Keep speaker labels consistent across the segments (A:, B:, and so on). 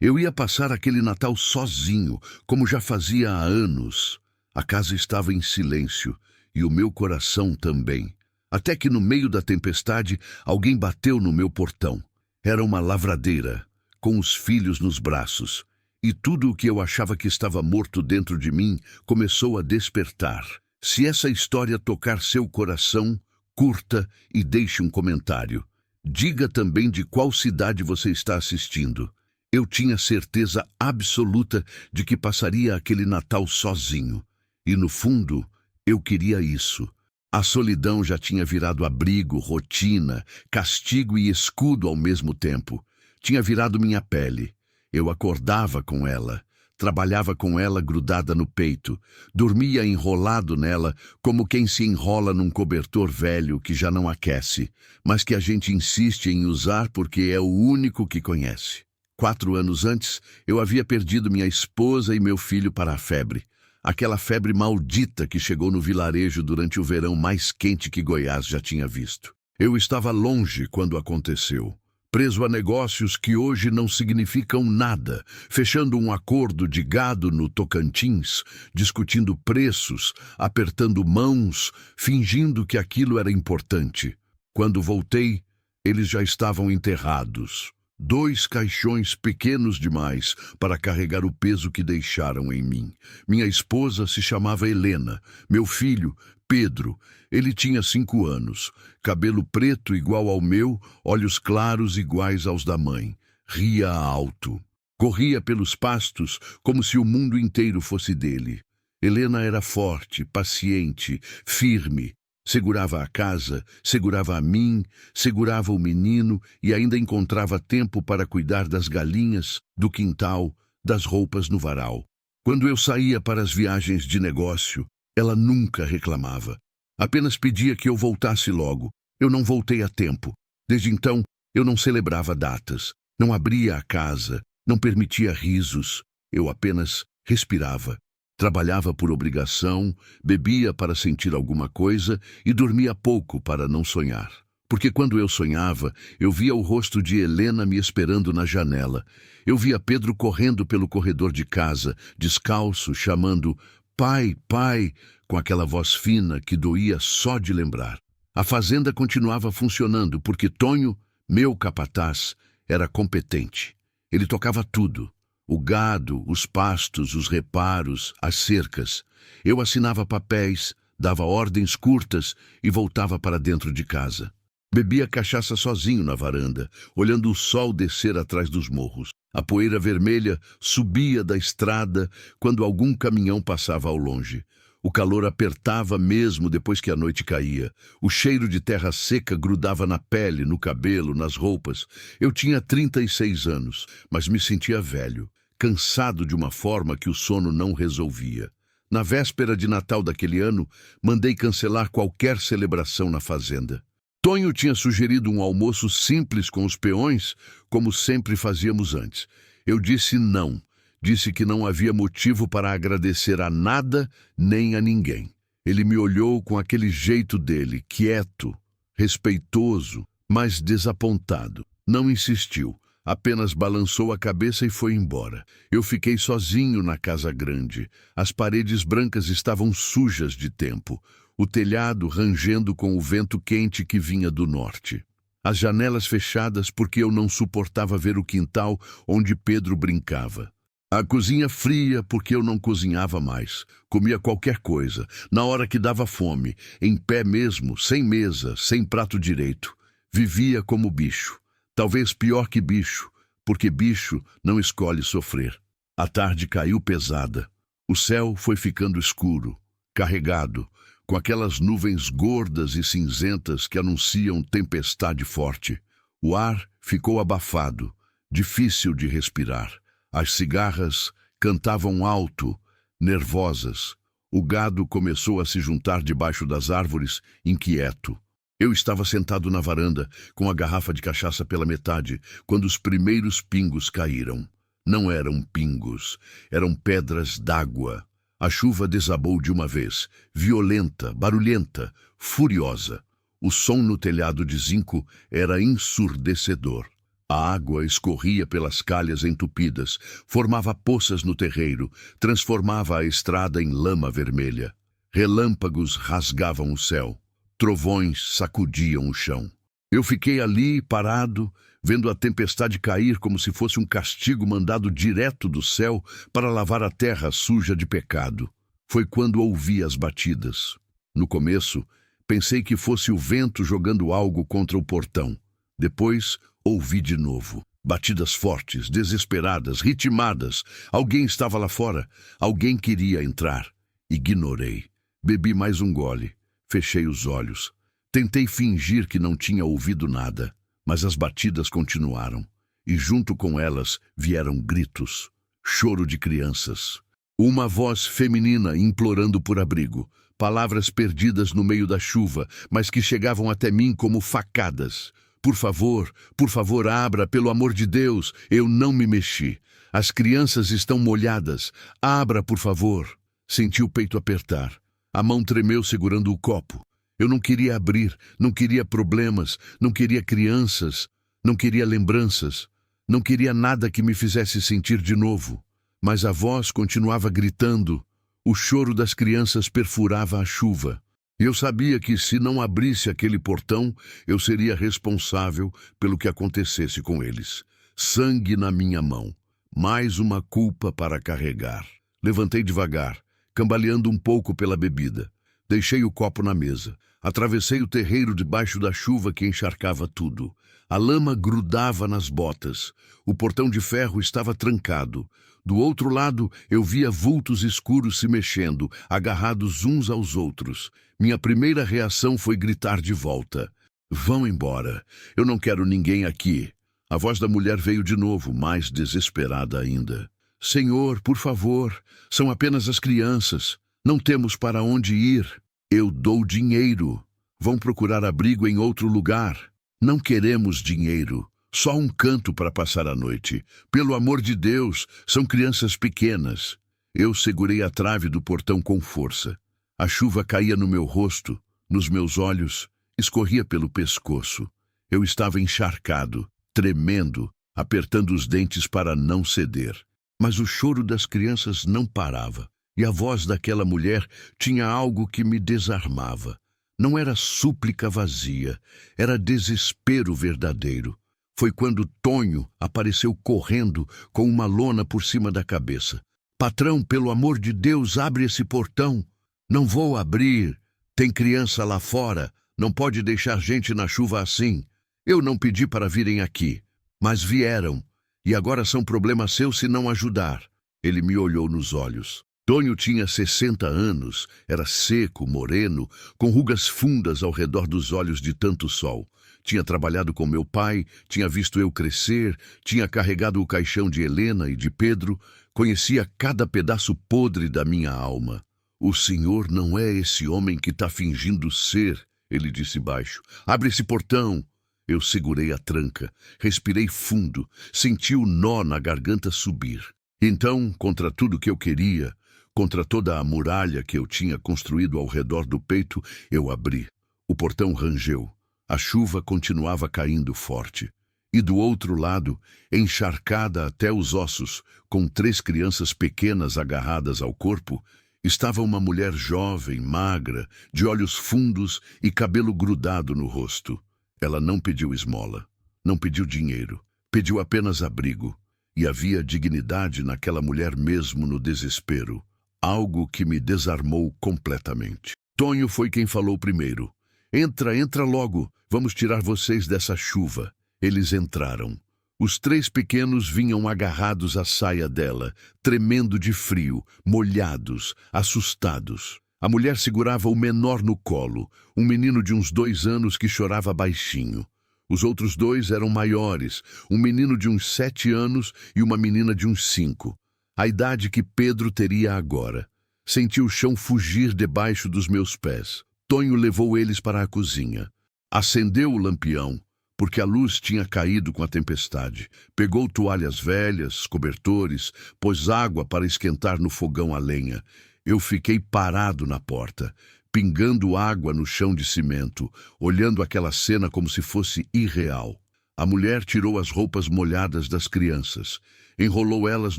A: Eu ia passar aquele Natal sozinho, como já fazia há anos. A casa estava em silêncio, e o meu coração também. Até que no meio da tempestade, alguém bateu no meu portão. Era uma lavradeira, com os filhos nos braços. E tudo o que eu achava que estava morto dentro de mim começou a despertar. Se essa história tocar seu coração, curta e deixe um comentário. Diga também de qual cidade você está assistindo. Eu tinha certeza absoluta de que passaria aquele Natal sozinho. E no fundo, eu queria isso. A solidão já tinha virado abrigo, rotina, castigo e escudo ao mesmo tempo. Tinha virado minha pele. Eu acordava com ela, trabalhava com ela grudada no peito, dormia enrolado nela como quem se enrola num cobertor velho que já não aquece, mas que a gente insiste em usar porque é o único que conhece. 4 anos antes, eu havia perdido minha esposa e meu filho para a febre. Aquela febre maldita que chegou no vilarejo durante o verão mais quente que Goiás já tinha visto. Eu estava longe quando aconteceu. Preso a negócios que hoje não significam nada, fechando um acordo de gado no Tocantins, discutindo preços, apertando mãos, fingindo que aquilo era importante. Quando voltei, eles já estavam enterrados. 2 caixões pequenos demais para carregar o peso que deixaram em mim. Minha esposa se chamava Helena, meu filho, Pedro. Ele tinha 5 anos, cabelo preto igual ao meu, olhos claros iguais aos da mãe. Ria alto. Corria pelos pastos como se o mundo inteiro fosse dele. Helena era forte, paciente, firme. Segurava a casa, segurava a mim, segurava o menino e ainda encontrava tempo para cuidar das galinhas, do quintal, das roupas no varal. Quando eu saía para as viagens de negócio, ela nunca reclamava. Apenas pedia que eu voltasse logo. Eu não voltei a tempo. Desde então, eu não celebrava datas, não abria a casa, não permitia risos. Eu apenas respirava. Trabalhava por obrigação, bebia para sentir alguma coisa e dormia pouco para não sonhar. Porque quando eu sonhava, eu via o rosto de Helena me esperando na janela. Eu via Pedro correndo pelo corredor de casa, descalço, chamando "Pai, pai", com aquela voz fina que doía só de lembrar. A fazenda continuava funcionando porque Tonho, meu capataz, era competente. Ele tocava tudo. O gado, os pastos, os reparos, as cercas. Eu assinava papéis, dava ordens curtas e voltava para dentro de casa. Bebia cachaça sozinho na varanda, olhando o sol descer atrás dos morros. A poeira vermelha subia da estrada quando algum caminhão passava ao longe. O calor apertava mesmo depois que a noite caía. O cheiro de terra seca grudava na pele, no cabelo, nas roupas. Eu tinha 36 anos, mas me sentia velho, cansado de uma forma que o sono não resolvia. Na véspera de Natal daquele ano, mandei cancelar qualquer celebração na fazenda. Tonho tinha sugerido um almoço simples com os peões, como sempre fazíamos antes. Eu disse não. Disse que não havia motivo para agradecer a nada nem a ninguém. Ele me olhou com aquele jeito dele, quieto, respeitoso, mas desapontado. Não insistiu. Apenas balançou a cabeça e foi embora. Eu fiquei sozinho na casa grande. As paredes brancas estavam sujas de tempo. O telhado rangendo com o vento quente que vinha do norte. As janelas fechadas porque eu não suportava ver o quintal onde Pedro brincava. A cozinha fria porque eu não cozinhava mais. Comia qualquer coisa, na hora que dava fome, em pé mesmo, sem mesa, sem prato direito. Vivia como bicho. Talvez pior que bicho, porque bicho não escolhe sofrer. A tarde caiu pesada. O céu foi ficando escuro, carregado, com aquelas nuvens gordas e cinzentas que anunciam tempestade forte. O ar ficou abafado, difícil de respirar. As cigarras cantavam alto, nervosas. O gado começou a se juntar debaixo das árvores, inquieto. Eu estava sentado na varanda, com a garrafa de cachaça pela metade, quando os primeiros pingos caíram. Não eram pingos, eram pedras d'água. A chuva desabou de uma vez, violenta, barulhenta, furiosa. O som no telhado de zinco era ensurdecedor. A água escorria pelas calhas entupidas, formava poças no terreiro, transformava a estrada em lama vermelha. Relâmpagos rasgavam o céu, trovões sacudiam o chão. Eu fiquei ali, parado, vendo a tempestade cair como se fosse um castigo mandado direto do céu para lavar a terra suja de pecado. Foi quando ouvi as batidas. No começo, pensei que fosse o vento jogando algo contra o portão. Depois, ouvi de novo. Batidas fortes, desesperadas, ritmadas. Alguém estava lá fora. Alguém queria entrar. Ignorei. Bebi mais um gole. Fechei os olhos. Tentei fingir que não tinha ouvido nada, mas as batidas continuaram. E junto com elas vieram gritos. Choro de crianças. Uma voz feminina implorando por abrigo. Palavras perdidas no meio da chuva, mas que chegavam até mim como facadas. Por favor, abra, pelo amor de Deus. Eu não me mexi. As crianças estão molhadas. Abra, por favor. Senti o peito apertar. A mão tremeu segurando o copo. Eu não queria abrir, não queria problemas, não queria crianças, não queria lembranças, não queria nada que me fizesse sentir de novo. Mas a voz continuava gritando. O choro das crianças perfurava a chuva. Eu sabia que se não abrisse aquele portão, eu seria responsável pelo que acontecesse com eles. Sangue na minha mão. Mais uma culpa para carregar. Levantei devagar, cambaleando um pouco pela bebida. Deixei o copo na mesa. Atravessei o terreiro debaixo da chuva que encharcava tudo. A lama grudava nas botas. O portão de ferro estava trancado. Do outro lado, eu via vultos escuros se mexendo, agarrados uns aos outros. Minha primeira reação foi gritar de volta. Vão embora. Eu não quero ninguém aqui. A voz da mulher veio de novo, mais desesperada ainda. Senhor, por favor, são apenas as crianças. Não temos para onde ir. Eu dou dinheiro. Vão procurar abrigo em outro lugar. Não queremos dinheiro. Só um canto para passar a noite. Pelo amor de Deus, são crianças pequenas. Eu segurei a trave do portão com força. A chuva caía no meu rosto, nos meus olhos, escorria pelo pescoço. Eu estava encharcado, tremendo, apertando os dentes para não ceder. Mas o choro das crianças não parava. E a voz daquela mulher tinha algo que me desarmava. Não era súplica vazia, era desespero verdadeiro. Foi quando Tonho apareceu correndo com uma lona por cima da cabeça. Patrão, pelo amor de Deus, abre esse portão. Não vou abrir. Tem criança lá fora. Não pode deixar gente na chuva assim. Eu não pedi para virem aqui, mas vieram. E agora são problema seu se não ajudar. Ele me olhou nos olhos. Tonho tinha 60 anos, era seco, moreno, com rugas fundas ao redor dos olhos de tanto sol. Tinha trabalhado com meu pai, tinha visto eu crescer, tinha carregado o caixão de Helena e de Pedro, conhecia cada pedaço podre da minha alma. O senhor não é esse homem que está fingindo ser, ele disse baixo. Abre esse portão. Eu segurei a tranca, respirei fundo, senti o nó na garganta subir. Então, contra tudo que eu queria, contra toda a muralha que eu tinha construído ao redor do peito, eu abri. O portão rangeu. A chuva continuava caindo forte. E do outro lado, encharcada até os ossos, com 3 crianças pequenas agarradas ao corpo, estava uma mulher jovem, magra, de olhos fundos e cabelo grudado no rosto. Ela não pediu esmola, não pediu dinheiro, pediu apenas abrigo. E havia dignidade naquela mulher mesmo no desespero. Algo que me desarmou completamente. Tonho foi quem falou primeiro. Entra logo, vamos tirar vocês dessa chuva. Eles entraram. Os 3 pequenos vinham agarrados à saia dela, tremendo de frio, molhados, assustados. A mulher segurava o menor no colo, um menino de uns 2 anos que chorava baixinho. Os outros 2 eram maiores, um menino de uns 7 anos e uma menina de uns 5. A idade que Pedro teria agora. Senti o chão fugir debaixo dos meus pés. Tonho levou eles para a cozinha. Acendeu o lampião, porque a luz tinha caído com a tempestade. Pegou toalhas velhas, cobertores, pôs água para esquentar no fogão a lenha. Eu fiquei parado na porta, pingando água no chão de cimento, olhando aquela cena como se fosse irreal. A mulher tirou as roupas molhadas das crianças, enrolou elas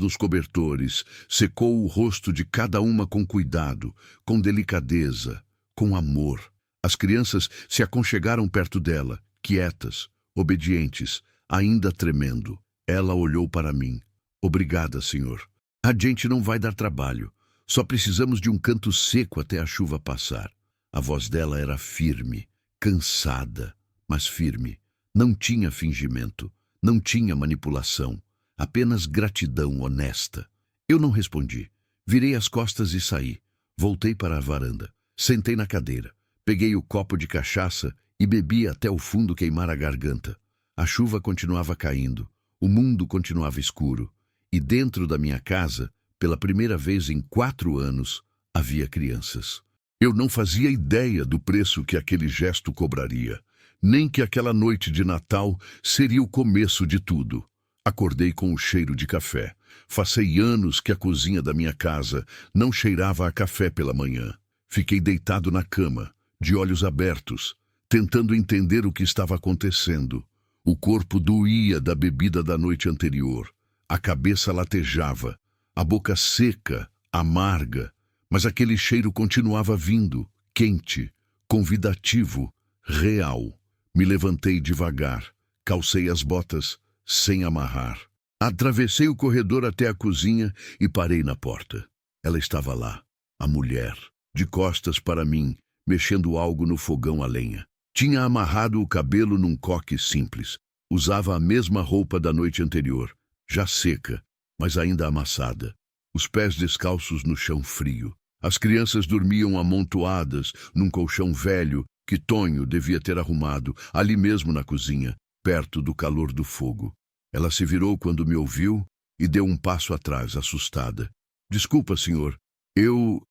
A: nos cobertores, secou o rosto de cada uma com cuidado, com delicadeza, com amor. As crianças se aconchegaram perto dela, quietas, obedientes, ainda tremendo. Ela olhou para mim. Obrigada, senhor. A gente não vai dar trabalho. Só precisamos de um canto seco até a chuva passar. A voz dela era firme, cansada, mas firme. Não tinha fingimento, não tinha manipulação, apenas gratidão honesta. Eu não respondi. Virei as costas e saí. Voltei para a varanda. Sentei na cadeira. Peguei o copo de cachaça e bebi até o fundo queimar a garganta. A chuva continuava caindo. O mundo continuava escuro. E dentro da minha casa, pela primeira vez em 4 anos, havia crianças. Eu não fazia ideia do preço que aquele gesto cobraria, nem que aquela noite de Natal seria o começo de tudo. Acordei com o cheiro de café. Fazei anos que a cozinha da minha casa não cheirava a café pela manhã. Fiquei deitado na cama, de olhos abertos, tentando entender o que estava acontecendo. O corpo doía da bebida da noite anterior. A cabeça latejava, a boca seca, amarga, mas aquele cheiro continuava vindo, quente, convidativo, real. Me levantei devagar, calcei as botas, sem amarrar. Atravessei o corredor até a cozinha e parei na porta. Ela estava lá, a mulher, de costas para mim, mexendo algo no fogão a lenha. Tinha amarrado o cabelo num coque simples. Usava a mesma roupa da noite anterior, já seca, mas ainda amassada. Os pés descalços no chão frio. As crianças dormiam amontoadas num colchão velho que Tonho devia ter arrumado, ali mesmo na cozinha, perto do calor do fogo. Ela se virou quando me ouviu e deu um passo atrás, assustada. Desculpa, senhor. Eu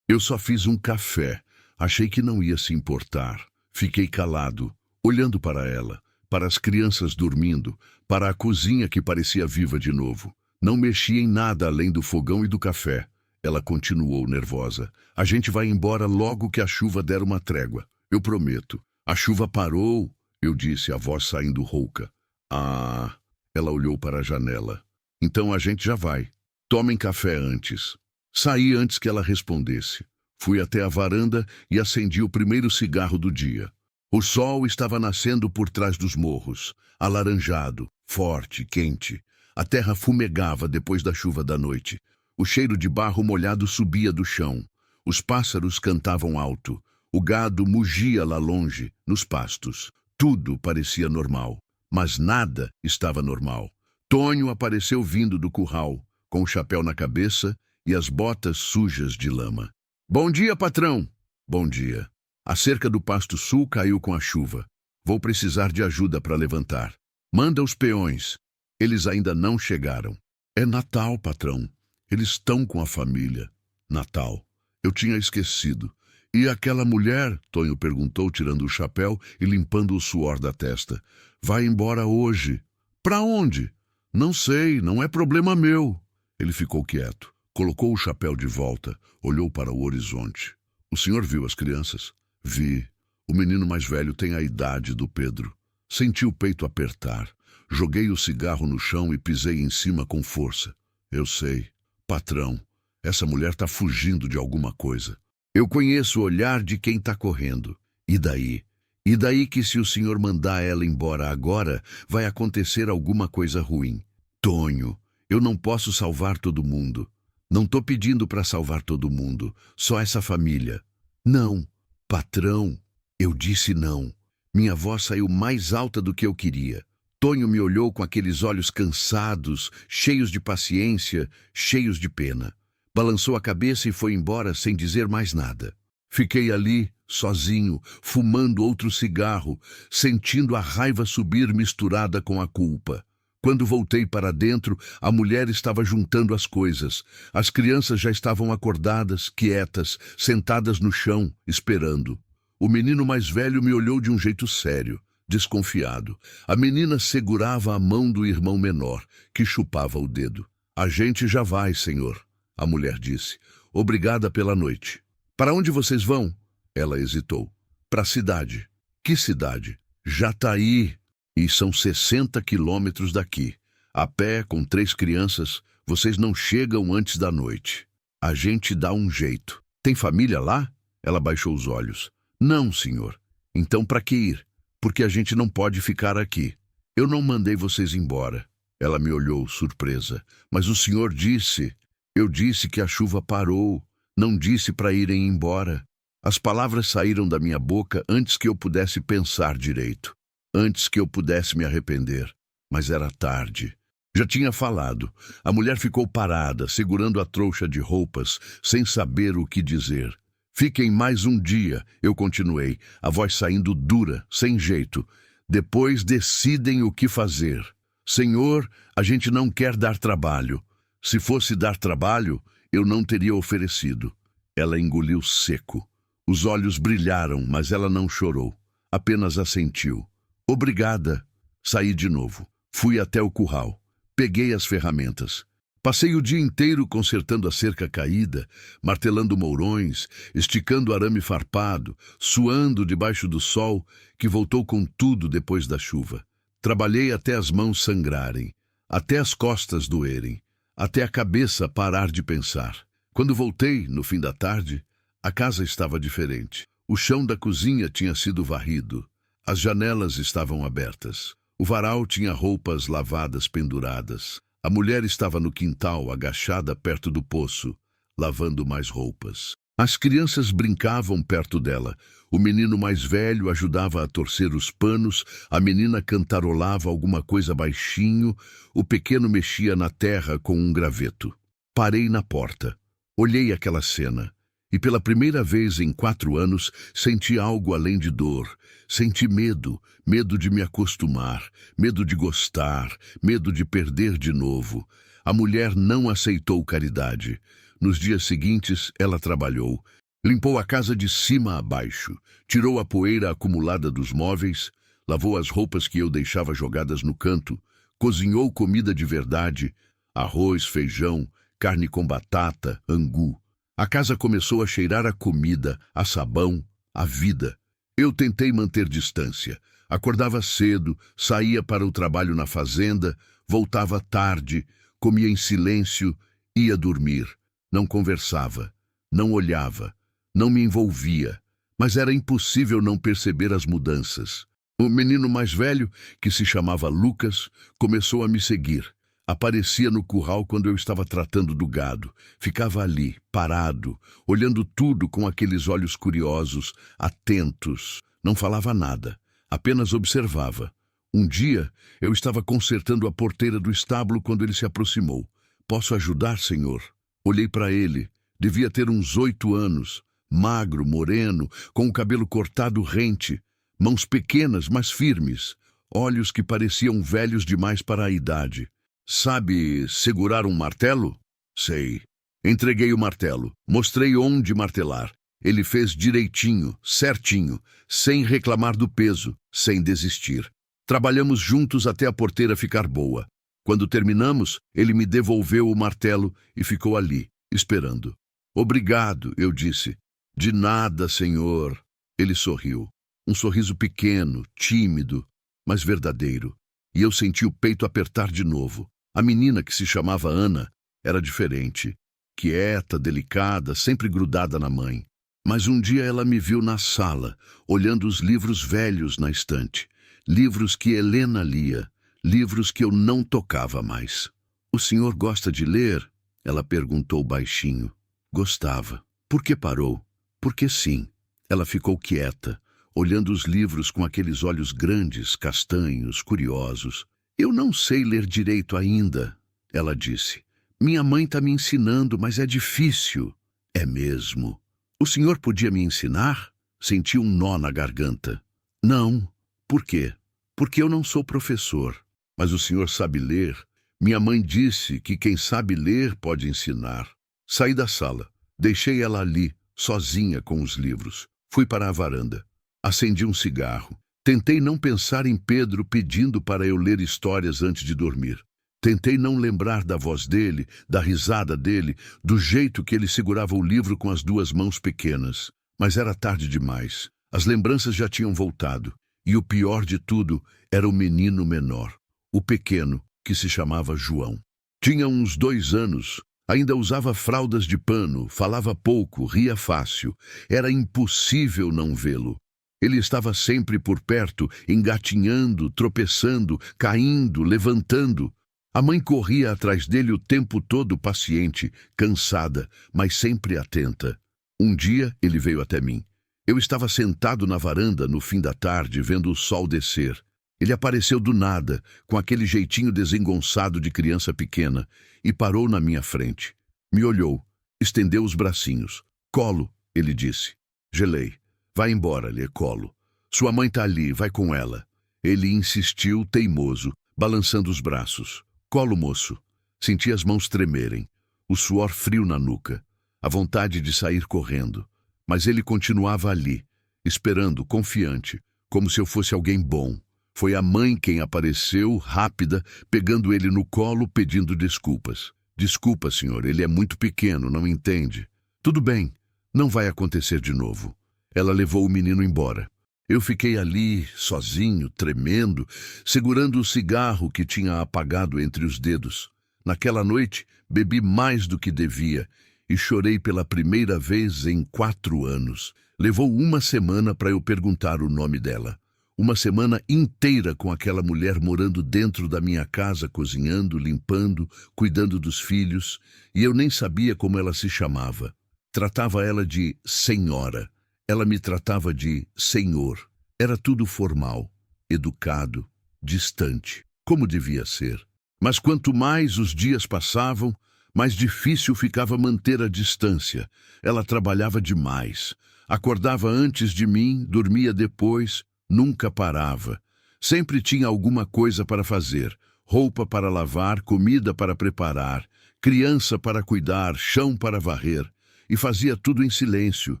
A: só fiz um café. Achei que não ia se importar. Fiquei calado, olhando para ela, para as crianças dormindo, para a cozinha que parecia viva de novo. Não mexi em nada além do fogão e do café. Ela continuou nervosa. A gente vai embora logo que a chuva der uma trégua. Eu prometo. A chuva parou, eu disse, a voz saindo rouca. Ah... Ela olhou para a janela. Então a gente já vai. Tomem café antes. Saí antes que ela respondesse. Fui até a varanda e acendi o primeiro cigarro do dia. O sol estava nascendo por trás dos morros, alaranjado, forte, quente. A terra fumegava depois da chuva da noite. O cheiro de barro molhado subia do chão. Os pássaros cantavam alto. O gado mugia lá longe, nos pastos. Tudo parecia normal. Mas nada estava normal. Tonho apareceu vindo do curral, com o chapéu na cabeça e as botas sujas de lama. Bom dia, patrão! Bom dia. A cerca do pasto sul caiu com a chuva. Vou precisar de ajuda para levantar. Manda os peões. Eles ainda não chegaram. É Natal, patrão. Eles estão com a família. Natal. Eu tinha esquecido. E aquela mulher? Tonho perguntou, tirando o chapéu e limpando o suor da testa. Vai embora hoje. Pra onde? Não sei, não é problema meu. Ele ficou quieto, colocou o chapéu de volta, olhou para o horizonte. O senhor viu as crianças? Vi. O menino mais velho tem a idade do Pedro. Senti o peito apertar. Joguei o cigarro no chão e pisei em cima com força. Eu sei. Patrão, essa mulher está fugindo de alguma coisa. Eu conheço o olhar de quem está correndo. E daí? E daí que se o senhor mandar ela embora agora, vai acontecer alguma coisa ruim. Tonho, eu não posso salvar todo mundo. Não estou pedindo para salvar todo mundo, só essa família. Não, patrão, eu disse não. Minha voz saiu mais alta do que eu queria. Tonho me olhou com aqueles olhos cansados, cheios de paciência, cheios de pena. Balançou a cabeça e foi embora sem dizer mais nada. Fiquei ali, sozinho, fumando outro cigarro, sentindo a raiva subir misturada com a culpa. Quando voltei para dentro, a mulher estava juntando as coisas. As crianças já estavam acordadas, quietas, sentadas no chão, esperando. O menino mais velho me olhou de um jeito sério, desconfiado. A menina segurava a mão do irmão menor, que chupava o dedo. A gente já vai, senhor, a mulher disse. Obrigada pela noite. Para onde vocês vão? Ela hesitou. Para a cidade. Que cidade? Jataí. E são 60 quilômetros daqui. A pé, com 3 crianças, vocês não chegam antes da noite. A gente dá um jeito. Tem família lá? Ela baixou os olhos. Não, senhor. Então para que ir? Porque a gente não pode ficar aqui. Eu não mandei vocês embora. Ela me olhou, surpresa. Mas o senhor disse... Eu disse que a chuva parou. Não disse para irem embora. As palavras saíram da minha boca antes que eu pudesse pensar direito. Antes que eu pudesse me arrepender. Mas era tarde. Já tinha falado. A mulher ficou parada, segurando a trouxa de roupas, sem saber o que dizer. Fiquem mais um dia, eu continuei, a voz saindo dura, sem jeito. Depois decidem o que fazer. Senhor, a gente não quer dar trabalho. Se fosse dar trabalho, eu não teria oferecido. Ela engoliu seco. Os olhos brilharam, mas ela não chorou. Apenas assentiu. Obrigada. Saí de novo. Fui até o curral. Peguei as ferramentas. Passei o dia inteiro consertando a cerca caída, martelando mourões, esticando arame farpado, suando debaixo do sol, que voltou com tudo depois da chuva. Trabalhei até as mãos sangrarem, até as costas doerem, até a cabeça parar de pensar. Quando voltei, no fim da tarde, a casa estava diferente. O chão da cozinha tinha sido varrido. As janelas estavam abertas. O varal tinha roupas lavadas penduradas. A mulher estava no quintal, agachada perto do poço, lavando mais roupas. As crianças brincavam perto dela. O menino mais velho ajudava a torcer os panos, a menina cantarolava alguma coisa baixinho, o pequeno mexia na terra com um graveto. Parei na porta. Olhei aquela cena. E pela primeira vez em 4 anos, senti algo além de dor. Senti medo, medo de me acostumar, medo de gostar, medo de perder de novo. A mulher não aceitou caridade. Nos dias seguintes, ela trabalhou. Limpou a casa de cima a baixo, tirou a poeira acumulada dos móveis, lavou as roupas que eu deixava jogadas no canto, cozinhou comida de verdade, arroz, feijão, carne com batata, angu. A casa começou a cheirar a comida, a sabão, a vida. Eu tentei manter distância. Acordava cedo, saía para o trabalho na fazenda, voltava tarde, comia em silêncio, ia dormir. Não conversava, não olhava, não me envolvia. Mas era impossível não perceber as mudanças. O menino mais velho, que se chamava Lucas, começou a me seguir. Aparecia no curral quando eu estava tratando do gado. Ficava ali, parado, olhando tudo com aqueles olhos curiosos, atentos. Não falava nada, apenas observava. Um dia, eu estava consertando a porteira do estábulo quando ele se aproximou. "Posso ajudar, senhor?" Olhei para ele. Devia ter uns 8 anos. Magro, moreno, com o cabelo cortado rente. Mãos pequenas, mas firmes. Olhos que pareciam velhos demais para a idade. "Sabe segurar um martelo?" "Sei." Entreguei o martelo. Mostrei onde martelar. Ele fez direitinho, certinho, sem reclamar do peso, sem desistir. Trabalhamos juntos até a porteira ficar boa. Quando terminamos, ele me devolveu o martelo e ficou ali, esperando. "Obrigado", eu disse. "De nada, senhor." Ele sorriu. Um sorriso pequeno, tímido, mas verdadeiro. E eu senti o peito apertar de novo. A menina, que se chamava Ana, era diferente. Quieta, delicada, sempre grudada na mãe. Mas um dia ela me viu na sala, olhando os livros velhos na estante. Livros que Helena lia, livros que eu não tocava mais. "O senhor gosta de ler?" Ela perguntou baixinho. Gostava. "Por que parou?" "Porque sim." Ela ficou quieta, olhando os livros com aqueles olhos grandes, castanhos, curiosos. "Eu não sei ler direito ainda", ela disse. "Minha mãe está me ensinando, mas é difícil." "É mesmo." "O senhor podia me ensinar?" Senti um nó na garganta. "Não." "Por quê?" "Porque eu não sou professor." "Mas o senhor sabe ler?" "Minha mãe disse que quem sabe ler pode ensinar." Saí da sala. Deixei ela ali, sozinha com os livros. Fui para a varanda. Acendi um cigarro. Tentei não pensar em Pedro pedindo para eu ler histórias antes de dormir. Tentei não lembrar da voz dele, da risada dele, do jeito que ele segurava o livro com as 2 mãos pequenas. Mas era tarde demais. As lembranças já tinham voltado. E o pior de tudo Era o menino menor, o pequeno, que se chamava João. Tinha uns 2 anos, ainda usava fraldas de pano, falava pouco, ria fácil. Era impossível não vê-lo. Ele estava sempre por perto, engatinhando, tropeçando, caindo, levantando. A mãe corria atrás dele o tempo todo paciente, cansada, mas sempre atenta. Um dia ele veio até mim. Eu estava sentado na varanda no fim da tarde, vendo o sol descer. Ele apareceu do nada, com aquele jeitinho desengonçado de criança pequena, e parou na minha frente. Me olhou, estendeu os bracinhos. Colo, ele disse. Gelei. Vai embora, lhe colo. Sua mãe tá ali, vai com ela. Ele insistiu, teimoso, balançando os braços. Colo, moço. Senti as mãos tremerem, o suor frio na nuca, a vontade de sair correndo. Mas ele continuava ali, esperando, confiante, como se eu fosse alguém bom. Foi a mãe quem apareceu, rápida, pegando ele no colo, pedindo desculpas. Desculpa, senhor, ele é muito pequeno, não entende. Tudo bem, não vai acontecer de novo. Ela levou o menino embora. Eu fiquei ali, sozinho, tremendo, segurando o cigarro que tinha apagado entre os dedos. Naquela noite, bebi mais do que devia e chorei pela primeira vez em 4 anos. Levou uma semana para eu perguntar o nome dela. Uma semana inteira com aquela mulher morando dentro da minha casa, cozinhando, limpando, cuidando dos filhos, e eu nem sabia como ela se chamava. Tratava ela de senhora. Ela me tratava de senhor. Era tudo formal, educado, distante, como devia ser. Mas quanto mais os dias passavam, mais difícil ficava manter a distância. Ela trabalhava demais. Acordava antes de mim, dormia depois, nunca parava. Sempre tinha alguma coisa para fazer. Roupa para lavar, comida para preparar, criança para cuidar, chão para varrer. E fazia tudo em silêncio,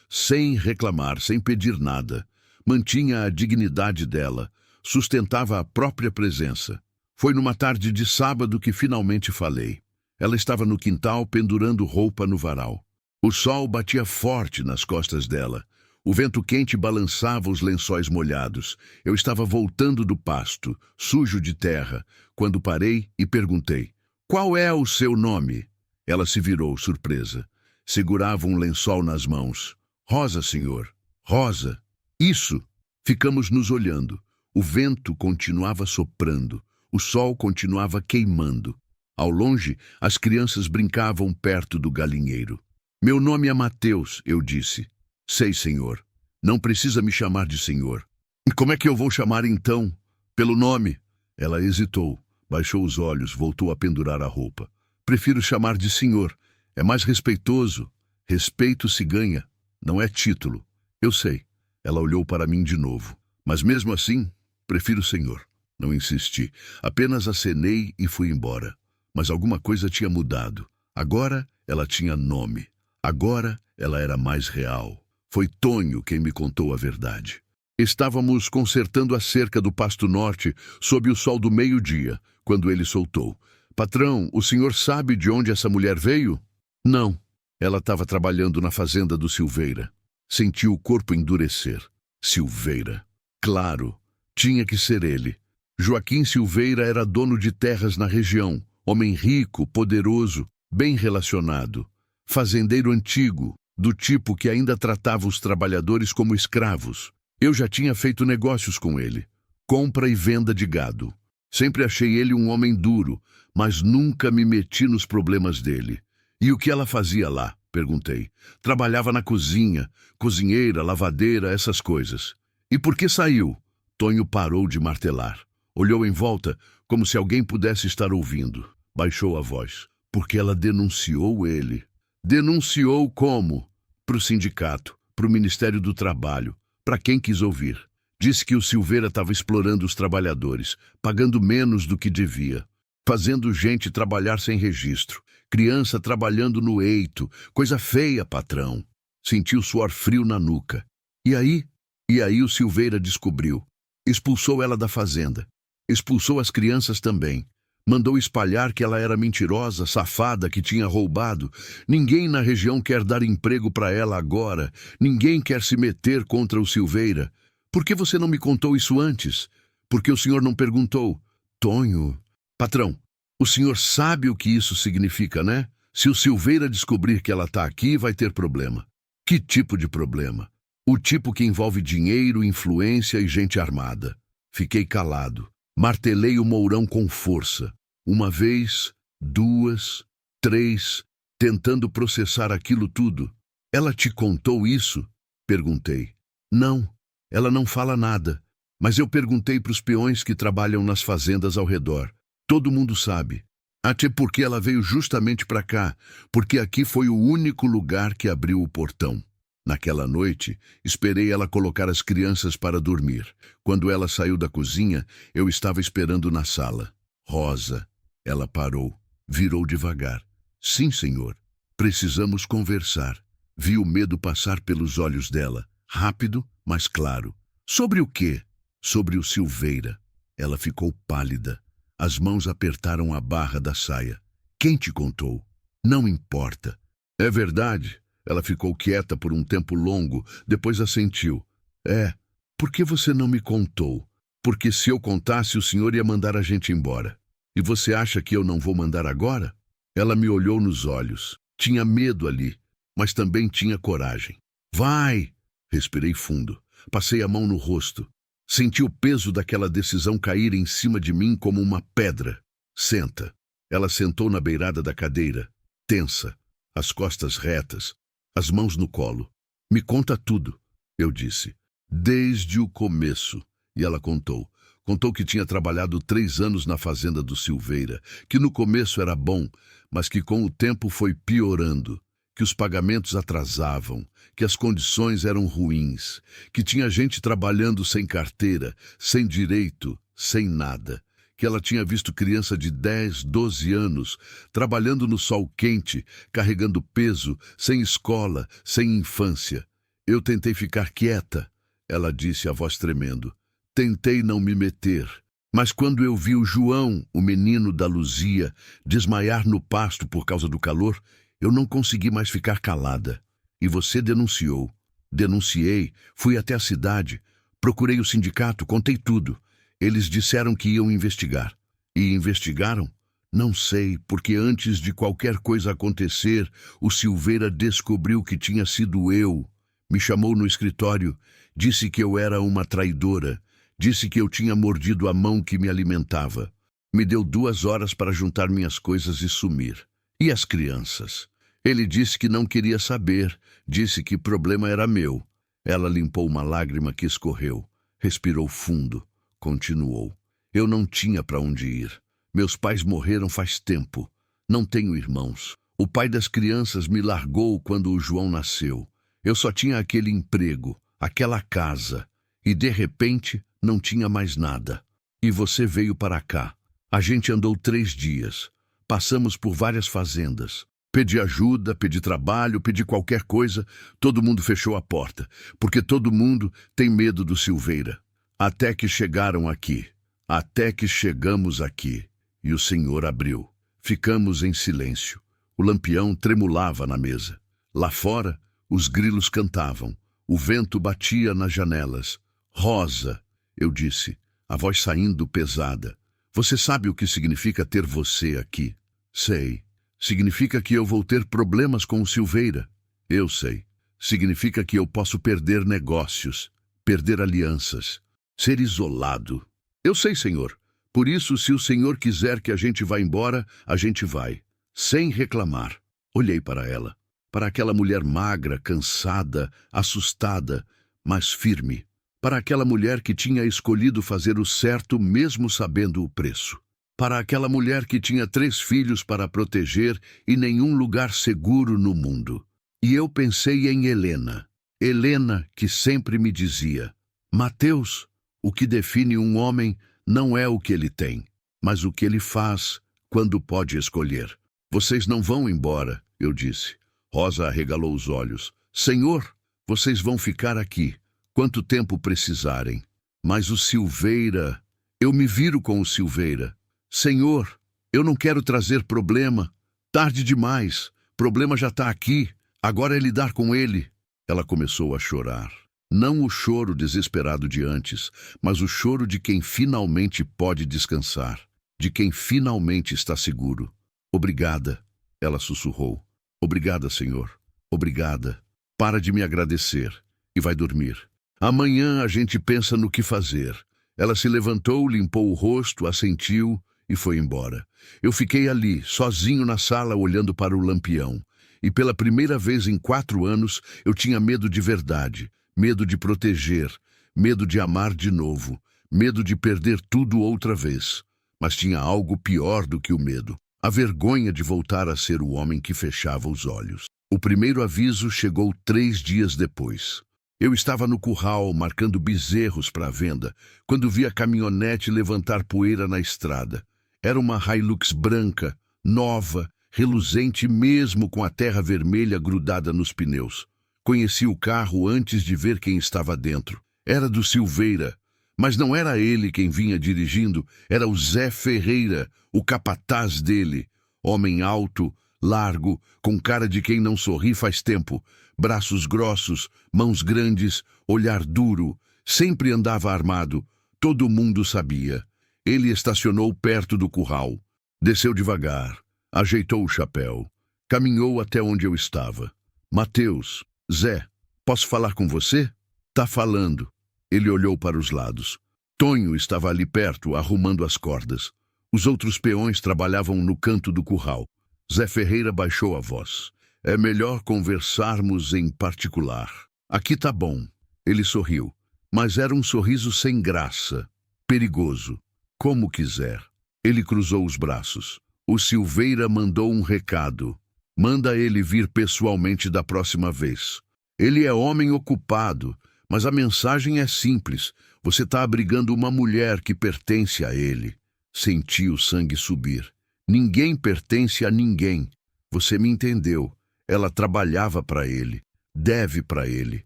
A: sem reclamar, sem pedir nada. Mantinha a dignidade dela, sustentava a própria presença. Foi numa tarde de sábado que finalmente falei. Ela estava no quintal pendurando roupa no varal. O sol batia forte nas costas dela. O vento quente balançava os lençóis molhados. Eu estava voltando do pasto, sujo de terra, quando parei e perguntei: "Qual é o seu nome?" Ela se virou, surpresa. Segurava um lençol nas mãos. "Rosa, senhor. Rosa." "Isso." Ficamos nos olhando. O vento continuava soprando. O sol continuava queimando. Ao longe, as crianças brincavam perto do galinheiro. "Meu nome é Mateus", eu disse. "Sei, senhor. Não precisa me chamar de senhor." "E como é que eu vou chamar então? Pelo nome?" Ela hesitou, baixou os olhos, voltou a pendurar a roupa. "Prefiro chamar de senhor. É mais respeitoso. Respeito se ganha, não é título." "Eu sei." Ela olhou para mim de novo. "Mas mesmo assim, prefiro senhor." Não insisti. Apenas acenei e fui embora. Mas alguma coisa tinha mudado. Agora ela tinha nome. Agora ela era mais real. Foi Tonho quem me contou a verdade. Estávamos consertando a cerca do Pasto Norte sob o sol do meio-dia, quando ele soltou: "Patrão, o senhor sabe de onde essa mulher veio?" "Não." Ela estava trabalhando na fazenda do Silveira. Senti o corpo endurecer. Silveira. Claro, tinha que ser ele. Joaquim Silveira era dono de terras na região, homem rico, poderoso, bem relacionado. Fazendeiro antigo, do tipo que ainda tratava os trabalhadores como escravos. Eu já tinha feito negócios com ele. Compra e venda de gado. Sempre achei ele um homem duro, mas nunca me meti nos problemas dele. "E o que ela fazia lá?" perguntei. "Trabalhava na cozinha, cozinheira, lavadeira, essas coisas." "E por que saiu?" Tonho parou de martelar. Olhou em volta, como se alguém pudesse estar ouvindo. Baixou a voz. "Porque ela denunciou ele." "Denunciou como?" "Para o sindicato, para o Ministério do Trabalho, para quem quis ouvir. Disse que o Silveira estava explorando os trabalhadores, pagando menos do que devia, fazendo gente trabalhar sem registro, criança trabalhando no eito, coisa feia, patrão." Senti o suor frio na nuca. E aí o Silveira descobriu. Expulsou ela da fazenda. Expulsou as crianças também. Mandou espalhar que ela era mentirosa, safada, que tinha roubado. Ninguém na região quer dar emprego para ela agora. Ninguém quer se meter contra o Silveira. Por que você não me contou isso antes? Por que o senhor não perguntou? Tonho. Patrão, o senhor sabe o que isso significa, né? Se o Silveira descobrir que ela está aqui, vai ter problema. Que tipo de problema? O tipo que envolve dinheiro, influência e gente armada. Fiquei calado. Martelei o mourão com força. Uma vez, duas, três, tentando processar aquilo tudo. Ela te contou isso? Perguntei. Não, ela não fala nada. Mas eu perguntei para os peões que trabalham nas fazendas ao redor. Todo mundo sabe. Até porque ela veio justamente para cá, porque aqui foi o único lugar que abriu o portão. Naquela noite, esperei ela colocar as crianças para dormir. Quando ela saiu da cozinha, eu estava esperando na sala. Rosa. Ela parou, virou devagar. Sim, senhor. Precisamos conversar. Vi o medo passar pelos olhos dela. Rápido, mas claro. Sobre o quê? Sobre o Silveira. Ela ficou pálida. As mãos apertaram a barra da saia. Quem te contou? Não importa. É verdade. Ela ficou quieta por um tempo longo, depois assentiu. É, por que você não me contou? Porque se eu contasse, o senhor ia mandar a gente embora. E você acha que eu não vou mandar agora? Ela me olhou nos olhos. Tinha medo ali, mas também tinha coragem. Vai! Respirei fundo. Passei a mão no rosto. Senti o peso daquela decisão cair em cima de mim como uma pedra. Senta. Ela sentou na beirada da cadeira, tensa, as costas retas, as mãos no colo. Me conta tudo, eu disse. Desde o começo. E ela contou. Contou que tinha trabalhado 3 anos na fazenda do Silveira, que no começo era bom, mas que com o tempo foi piorando, que os pagamentos atrasavam, que as condições eram ruins, que tinha gente trabalhando sem carteira, sem direito, sem nada, que ela tinha visto criança de 10, 12 anos trabalhando no sol quente, carregando peso, sem escola, sem infância. Eu tentei ficar quieta, ela disse, a voz tremendo. Tentei não me meter, mas quando eu vi o João, o menino da Luzia, desmaiar no pasto por causa do calor, eu não consegui mais ficar calada. E você denunciou. Denunciei, fui até a cidade, procurei o sindicato, contei tudo. Eles disseram que iam investigar. E investigaram? Não sei, porque antes de qualquer coisa acontecer, o Silveira descobriu que tinha sido eu. Me chamou no escritório, disse que eu era uma traidora. Disse que eu tinha mordido a mão que me alimentava. Me deu 2 horas para juntar minhas coisas e sumir. E as crianças? Ele disse que não queria saber. Disse que o problema era meu. Ela limpou uma lágrima que escorreu. Respirou fundo. Continuou. Eu não tinha para onde ir. Meus pais morreram faz tempo. Não tenho irmãos. O pai das crianças me largou quando o João nasceu. Eu só tinha aquele emprego, aquela casa. E de repente não tinha mais nada. E você veio para cá. A gente andou 3 dias. Passamos por várias fazendas. Pedi ajuda, pedi trabalho, pedi qualquer coisa. Todo mundo fechou a porta, porque todo mundo tem medo do Silveira. Até que chegaram aqui. Até que chegamos aqui. E o senhor abriu. Ficamos em silêncio. O lampião tremulava na mesa. Lá fora, os grilos cantavam. O vento batia nas janelas. Rosa, eu disse, a voz saindo pesada. Você sabe o que significa ter você aqui? Sei. Significa que eu vou ter problemas com o Silveira. Eu sei. Significa que eu posso perder negócios, perder alianças, ser isolado. Eu sei, senhor. Por isso, se o senhor quiser que a gente vá embora, a gente vai. Sem reclamar. Olhei para ela. Para aquela mulher magra, cansada, assustada, mas firme. Para aquela mulher que tinha escolhido fazer o certo mesmo sabendo o preço. Para aquela mulher que tinha 3 filhos para proteger e nenhum lugar seguro no mundo. E eu pensei em Helena. Helena que sempre me dizia, Mateus, o que define um homem não é o que ele tem, mas o que ele faz quando pode escolher. Vocês não vão embora, eu disse. Rosa arregalou os olhos. Senhor, vocês vão ficar aqui. Quanto tempo precisarem. Mas o Silveira... Eu me viro com o Silveira. Senhor, eu não quero trazer problema. Tarde demais. Problema já está aqui. Agora é lidar com ele. Ela começou a chorar. Não o choro desesperado de antes, mas o choro de quem finalmente pode descansar, de quem finalmente está seguro. Obrigada, ela sussurrou. Obrigada, Senhor. Obrigada. Para de me agradecer. E vai dormir. Amanhã a gente pensa no que fazer. Ela se levantou, limpou o rosto, assentiu e foi embora. Eu fiquei ali, sozinho na sala, olhando para o lampião. E pela primeira vez em 4 anos, eu tinha medo de verdade. Medo de proteger. Medo de amar de novo. Medo de perder tudo outra vez. Mas tinha algo pior do que o medo. A vergonha de voltar a ser o homem que fechava os olhos. O primeiro aviso chegou 3 dias depois. Eu estava no curral, marcando bezerros para a venda, quando vi a caminhonete levantar poeira na estrada. Era uma Hilux branca, nova, reluzente mesmo com a terra vermelha grudada nos pneus. Conheci o carro antes de ver quem estava dentro. Era do Silveira, mas não era ele quem vinha dirigindo, era o Zé Ferreira, o capataz dele. Homem alto, largo, com cara de quem não sorri faz tempo, braços grossos, mãos grandes, olhar duro, sempre andava armado, todo mundo sabia. Ele estacionou perto do curral, desceu devagar, ajeitou o chapéu, caminhou até onde eu estava. Mateus, Zé, posso falar com você? Tá falando. Ele olhou para os lados. Tonho estava ali perto, arrumando as cordas. Os outros peões trabalhavam no canto do curral. Zé Ferreira baixou a voz. É melhor conversarmos em particular. Aqui tá bom. Ele sorriu, mas era um sorriso sem graça, perigoso. Como quiser. Ele cruzou os braços. O Silveira mandou um recado. Manda ele vir pessoalmente da próxima vez. Ele é homem ocupado, mas a mensagem é simples. Você está abrigando uma mulher que pertence a ele. Senti o sangue subir. Ninguém pertence a ninguém. Você me entendeu. Ela trabalhava para ele. Deve para ele.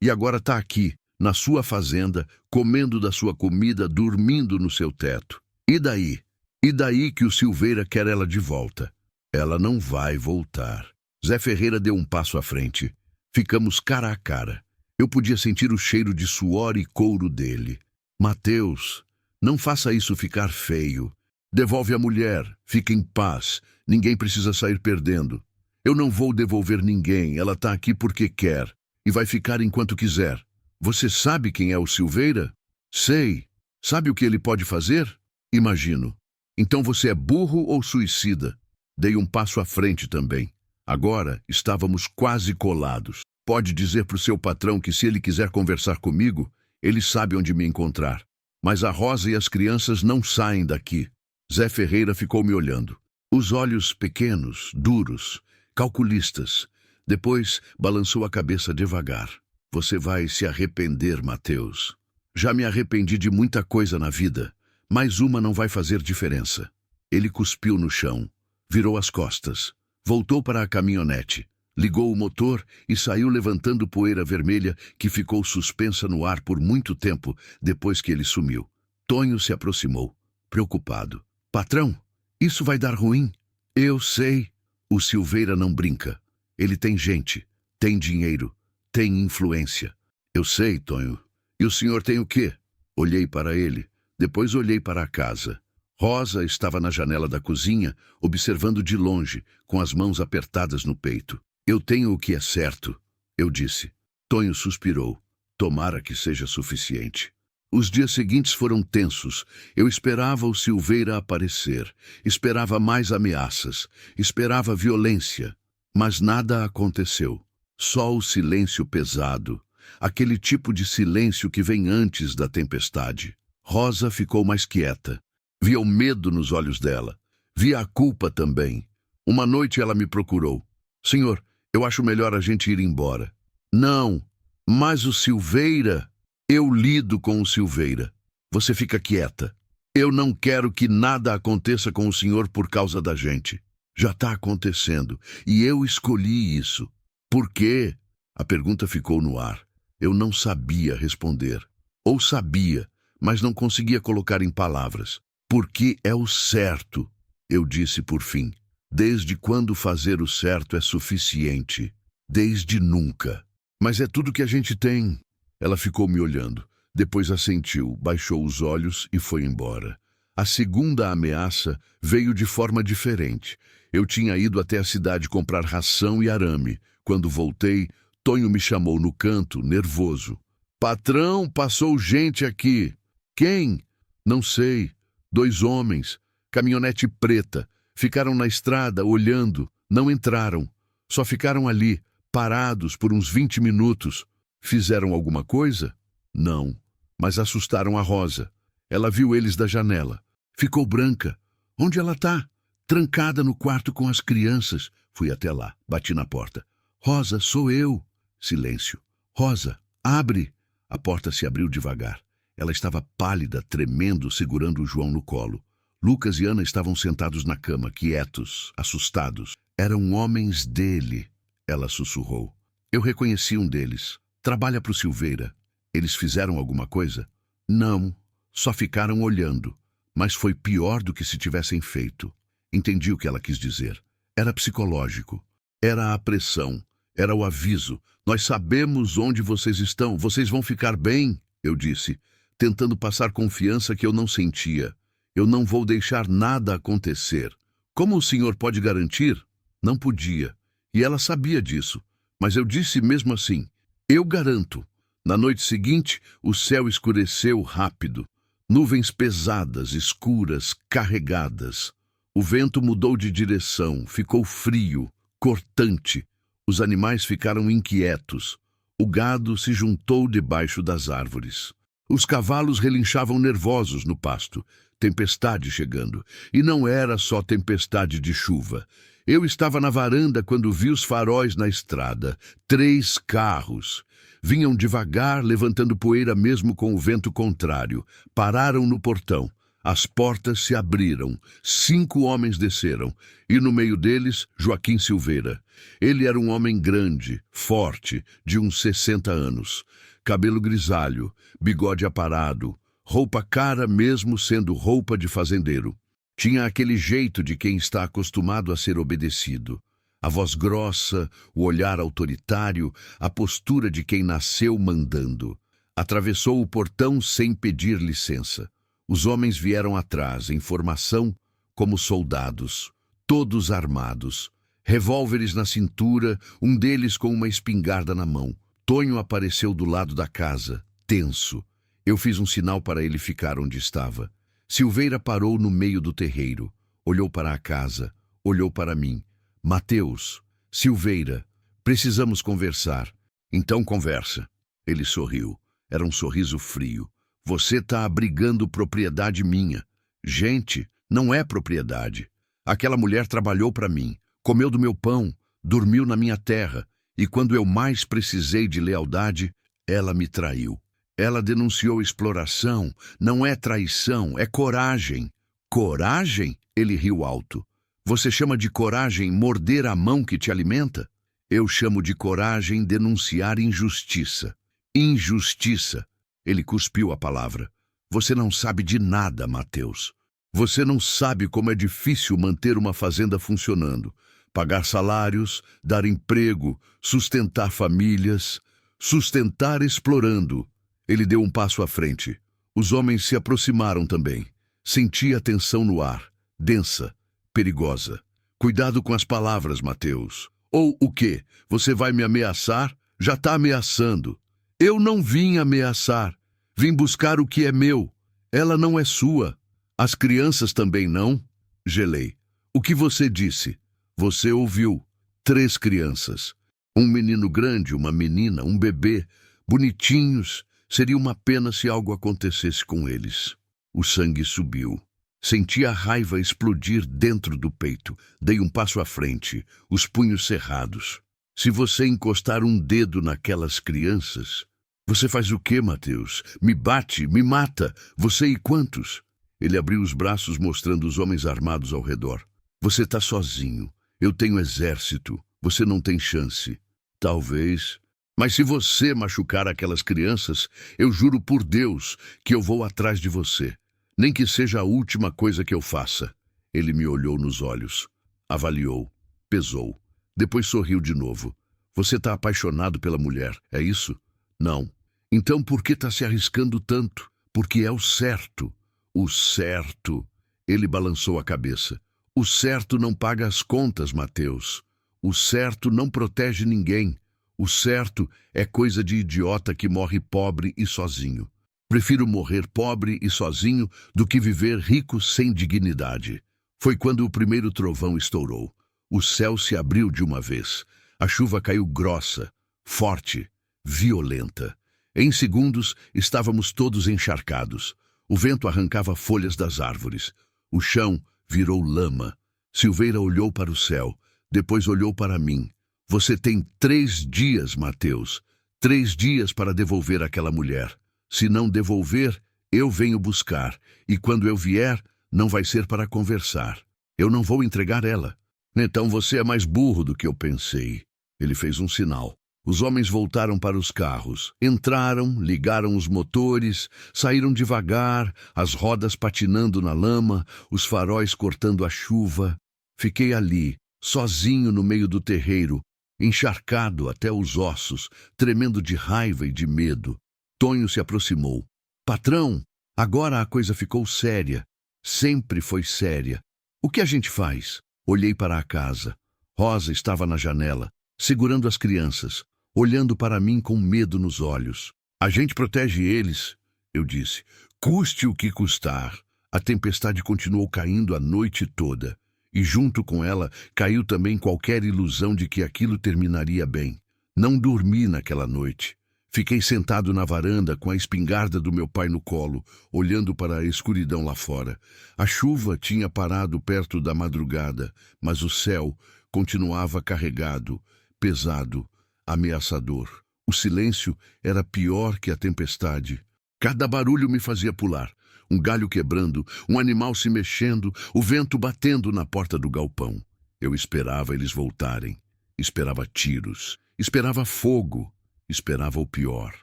A: E agora está aqui, na sua fazenda, comendo da sua comida, dormindo no seu teto. E daí? E daí que o Silveira quer ela de volta? Ela não vai voltar. Zé Ferreira deu um passo à frente. Ficamos cara a cara. Eu podia sentir o cheiro de suor e couro dele. Mateus, não faça isso ficar feio. Devolve a mulher, fique em paz. Ninguém precisa sair perdendo. Eu não vou devolver ninguém, ela está aqui porque quer. E vai ficar enquanto quiser. Você sabe quem é o Silveira? Sei. Sabe o que ele pode fazer? Imagino. Então você é burro ou suicida? Dei um passo à frente também. Agora estávamos quase colados. Pode dizer para o seu patrão que se ele quiser conversar comigo, ele sabe onde me encontrar. Mas a Rosa e as crianças não saem daqui. Zé Ferreira ficou me olhando. Os olhos pequenos, duros, calculistas. Depois balançou a cabeça devagar. Você vai se arrepender, Mateus. Já me arrependi de muita coisa na vida, mas uma não vai fazer diferença. Ele cuspiu no chão, virou as costas, voltou para a caminhonete, ligou o motor e saiu levantando poeira vermelha que ficou suspensa no ar por muito tempo depois que ele sumiu. Tonho se aproximou, preocupado. Patrão, isso vai dar ruim. Eu sei. O Silveira não brinca. Ele tem gente, tem dinheiro, tem influência. Eu sei, Tonho. E o senhor tem o quê? Olhei para ele, depois olhei para a casa. Rosa estava na janela da cozinha, observando de longe, com as mãos apertadas no peito. Eu tenho o que é certo, eu disse. Tonho suspirou. Tomara que seja suficiente. Os dias seguintes foram tensos. Eu esperava o Silveira aparecer. Esperava mais ameaças. Esperava violência. Mas nada aconteceu. Só o silêncio pesado. Aquele tipo de silêncio que vem antes da tempestade. Rosa ficou mais quieta. Via o medo nos olhos dela. Via a culpa também. Uma noite ela me procurou. Senhor, eu acho melhor a gente ir embora. Não, mas o Silveira... Eu lido com o Silveira. Você fica quieta. Eu não quero que nada aconteça com o senhor por causa da gente. Já está acontecendo. E eu escolhi isso. Por quê? A pergunta ficou no ar. Eu não sabia responder. Ou sabia, mas não conseguia colocar em palavras. Porque é o certo, eu disse por fim. Desde quando fazer o certo é suficiente? Desde nunca. Mas é tudo que a gente tem. Ela ficou me olhando. Depois assentiu, baixou os olhos e foi embora. A segunda ameaça veio de forma diferente. Eu tinha ido até a cidade comprar ração e arame. Quando voltei, Tonho me chamou no canto, nervoso. Patrão, passou gente aqui. Quem? Não sei. 2 homens. Caminhonete preta. Ficaram na estrada, olhando. Não entraram. Só ficaram ali, parados por uns 20 minutos. Fizeram alguma coisa? Não. Mas assustaram a Rosa. Ela viu eles da janela. Ficou branca. Onde ela tá? Trancada no quarto com as crianças. Fui até lá. Bati na porta. Rosa, sou eu. Silêncio. Rosa, abre. A porta se abriu devagar. Ela estava pálida, tremendo, segurando o João no colo. Lucas e Ana estavam sentados na cama, quietos, assustados. Eram homens dele, ela sussurrou. Eu reconheci um deles. Trabalha pro Silveira. Eles fizeram alguma coisa? Não, só ficaram olhando. Mas foi pior do que se tivessem feito. Entendi o que ela quis dizer. Era psicológico. Era a pressão. Era o aviso. Nós sabemos onde vocês estão. Vocês vão ficar bem, eu disse, tentando passar confiança que eu não sentia. Eu não vou deixar nada acontecer. Como o senhor pode garantir? Não podia. E ela sabia disso. Mas eu disse mesmo assim, eu garanto. Na noite seguinte, o céu escureceu rápido. Nuvens pesadas, escuras, carregadas. O vento mudou de direção, ficou frio, cortante. Os animais ficaram inquietos. O gado se juntou debaixo das árvores. Os cavalos relinchavam nervosos no pasto. Tempestade chegando. E não era só tempestade de chuva. Eu estava na varanda quando vi os faróis na estrada. 3 carros. Vinham devagar, levantando poeira mesmo com o vento contrário. Pararam no portão. As portas se abriram. 5 homens desceram. E no meio deles, Joaquim Silveira. Ele era um homem grande, forte, de uns 60 anos. Cabelo grisalho, bigode aparado, roupa cara mesmo sendo roupa de fazendeiro. Tinha aquele jeito de quem está acostumado a ser obedecido. A voz grossa, o olhar autoritário, a postura de quem nasceu mandando. Atravessou o portão sem pedir licença. Os homens vieram atrás, em formação, como soldados, todos armados. Revólveres na cintura, um deles com uma espingarda na mão. Tonho apareceu do lado da casa, tenso. Eu fiz um sinal para ele ficar onde estava. Silveira parou no meio do terreiro. Olhou para a casa, olhou para mim. Mateus, Silveira, precisamos conversar. Então conversa. Ele sorriu. Era um sorriso frio. Você está abrigando propriedade minha. Gente, não é propriedade. Aquela mulher trabalhou para mim, comeu do meu pão, dormiu na minha terra, e quando eu mais precisei de lealdade, ela me traiu. Ela denunciou exploração. Não é traição, é coragem. Coragem? Ele riu alto. Você chama de coragem morder a mão que te alimenta? Eu chamo de coragem denunciar injustiça. Injustiça. Ele cuspiu a palavra. Você não sabe de nada, Mateus. Você não sabe como é difícil manter uma fazenda funcionando. Pagar salários, dar emprego, sustentar famílias, sustentar explorando. Ele deu um passo à frente. Os homens se aproximaram também. Senti a tensão no ar, densa, perigosa. Cuidado com as palavras, Mateus. Ou o quê? Você vai me ameaçar? Já está ameaçando. Eu não vim ameaçar. Vim buscar o que é meu. Ela não é sua. As crianças também não? Gelei. O que você disse? Você ouviu. 3 crianças. Um menino grande, uma menina, um bebê. Bonitinhos. Seria uma pena se algo acontecesse com eles. O sangue subiu. Senti a raiva explodir dentro do peito. Dei um passo à frente, os punhos cerrados. Se você encostar um dedo naquelas crianças... Você faz o quê, Mateus? Me bate, me mata. Você e quantos? Ele abriu os braços mostrando os homens armados ao redor. Você está sozinho. Eu tenho exército. Você não tem chance. Talvez... Mas se você machucar aquelas crianças, eu juro por Deus que eu vou atrás de você. Nem que seja a última coisa que eu faça. Ele me olhou nos olhos. Avaliou. Pesou. Depois sorriu de novo. Você está apaixonado pela mulher, é isso? Não. Então por que está se arriscando tanto? Porque é o certo. O certo. Ele balançou a cabeça. O certo não paga as contas, Mateus. O certo não protege ninguém. O certo é coisa de idiota que morre pobre e sozinho. Prefiro morrer pobre e sozinho do que viver rico sem dignidade. Foi quando o primeiro trovão estourou. O céu se abriu de uma vez. A chuva caiu grossa, forte, violenta. Em segundos, estávamos todos encharcados. O vento arrancava folhas das árvores. O chão virou lama. Silveira olhou para o céu, depois olhou para mim. Você tem 3 dias, Mateus. 3 dias para devolver aquela mulher. Se não devolver, eu venho buscar. E quando eu vier, não vai ser para conversar. Eu não vou entregar ela. Então você é mais burro do que eu pensei. Ele fez um sinal. Os homens voltaram para os carros. Entraram, ligaram os motores, saíram devagar, as rodas patinando na lama, os faróis cortando a chuva. Fiquei ali, sozinho no meio do terreiro, encharcado até os ossos, tremendo de raiva e de medo. Tonho se aproximou. Patrão, agora a coisa ficou séria. Sempre foi séria. O que a gente faz? Olhei para a casa. Rosa estava na janela, segurando as crianças, olhando para mim com medo nos olhos. A gente protege eles, eu disse. Custe o que custar. A tempestade continuou caindo a noite toda. E junto com ela caiu também qualquer ilusão de que aquilo terminaria bem. Não dormi naquela noite. Fiquei sentado na varanda com a espingarda do meu pai no colo, olhando para a escuridão lá fora. A chuva tinha parado perto da madrugada, mas o céu continuava carregado, pesado, ameaçador. O silêncio era pior que a tempestade. Cada barulho me fazia pular. Um galho quebrando, um animal se mexendo, o vento batendo na porta do galpão. Eu esperava eles voltarem. Esperava tiros. Esperava fogo. Esperava o pior,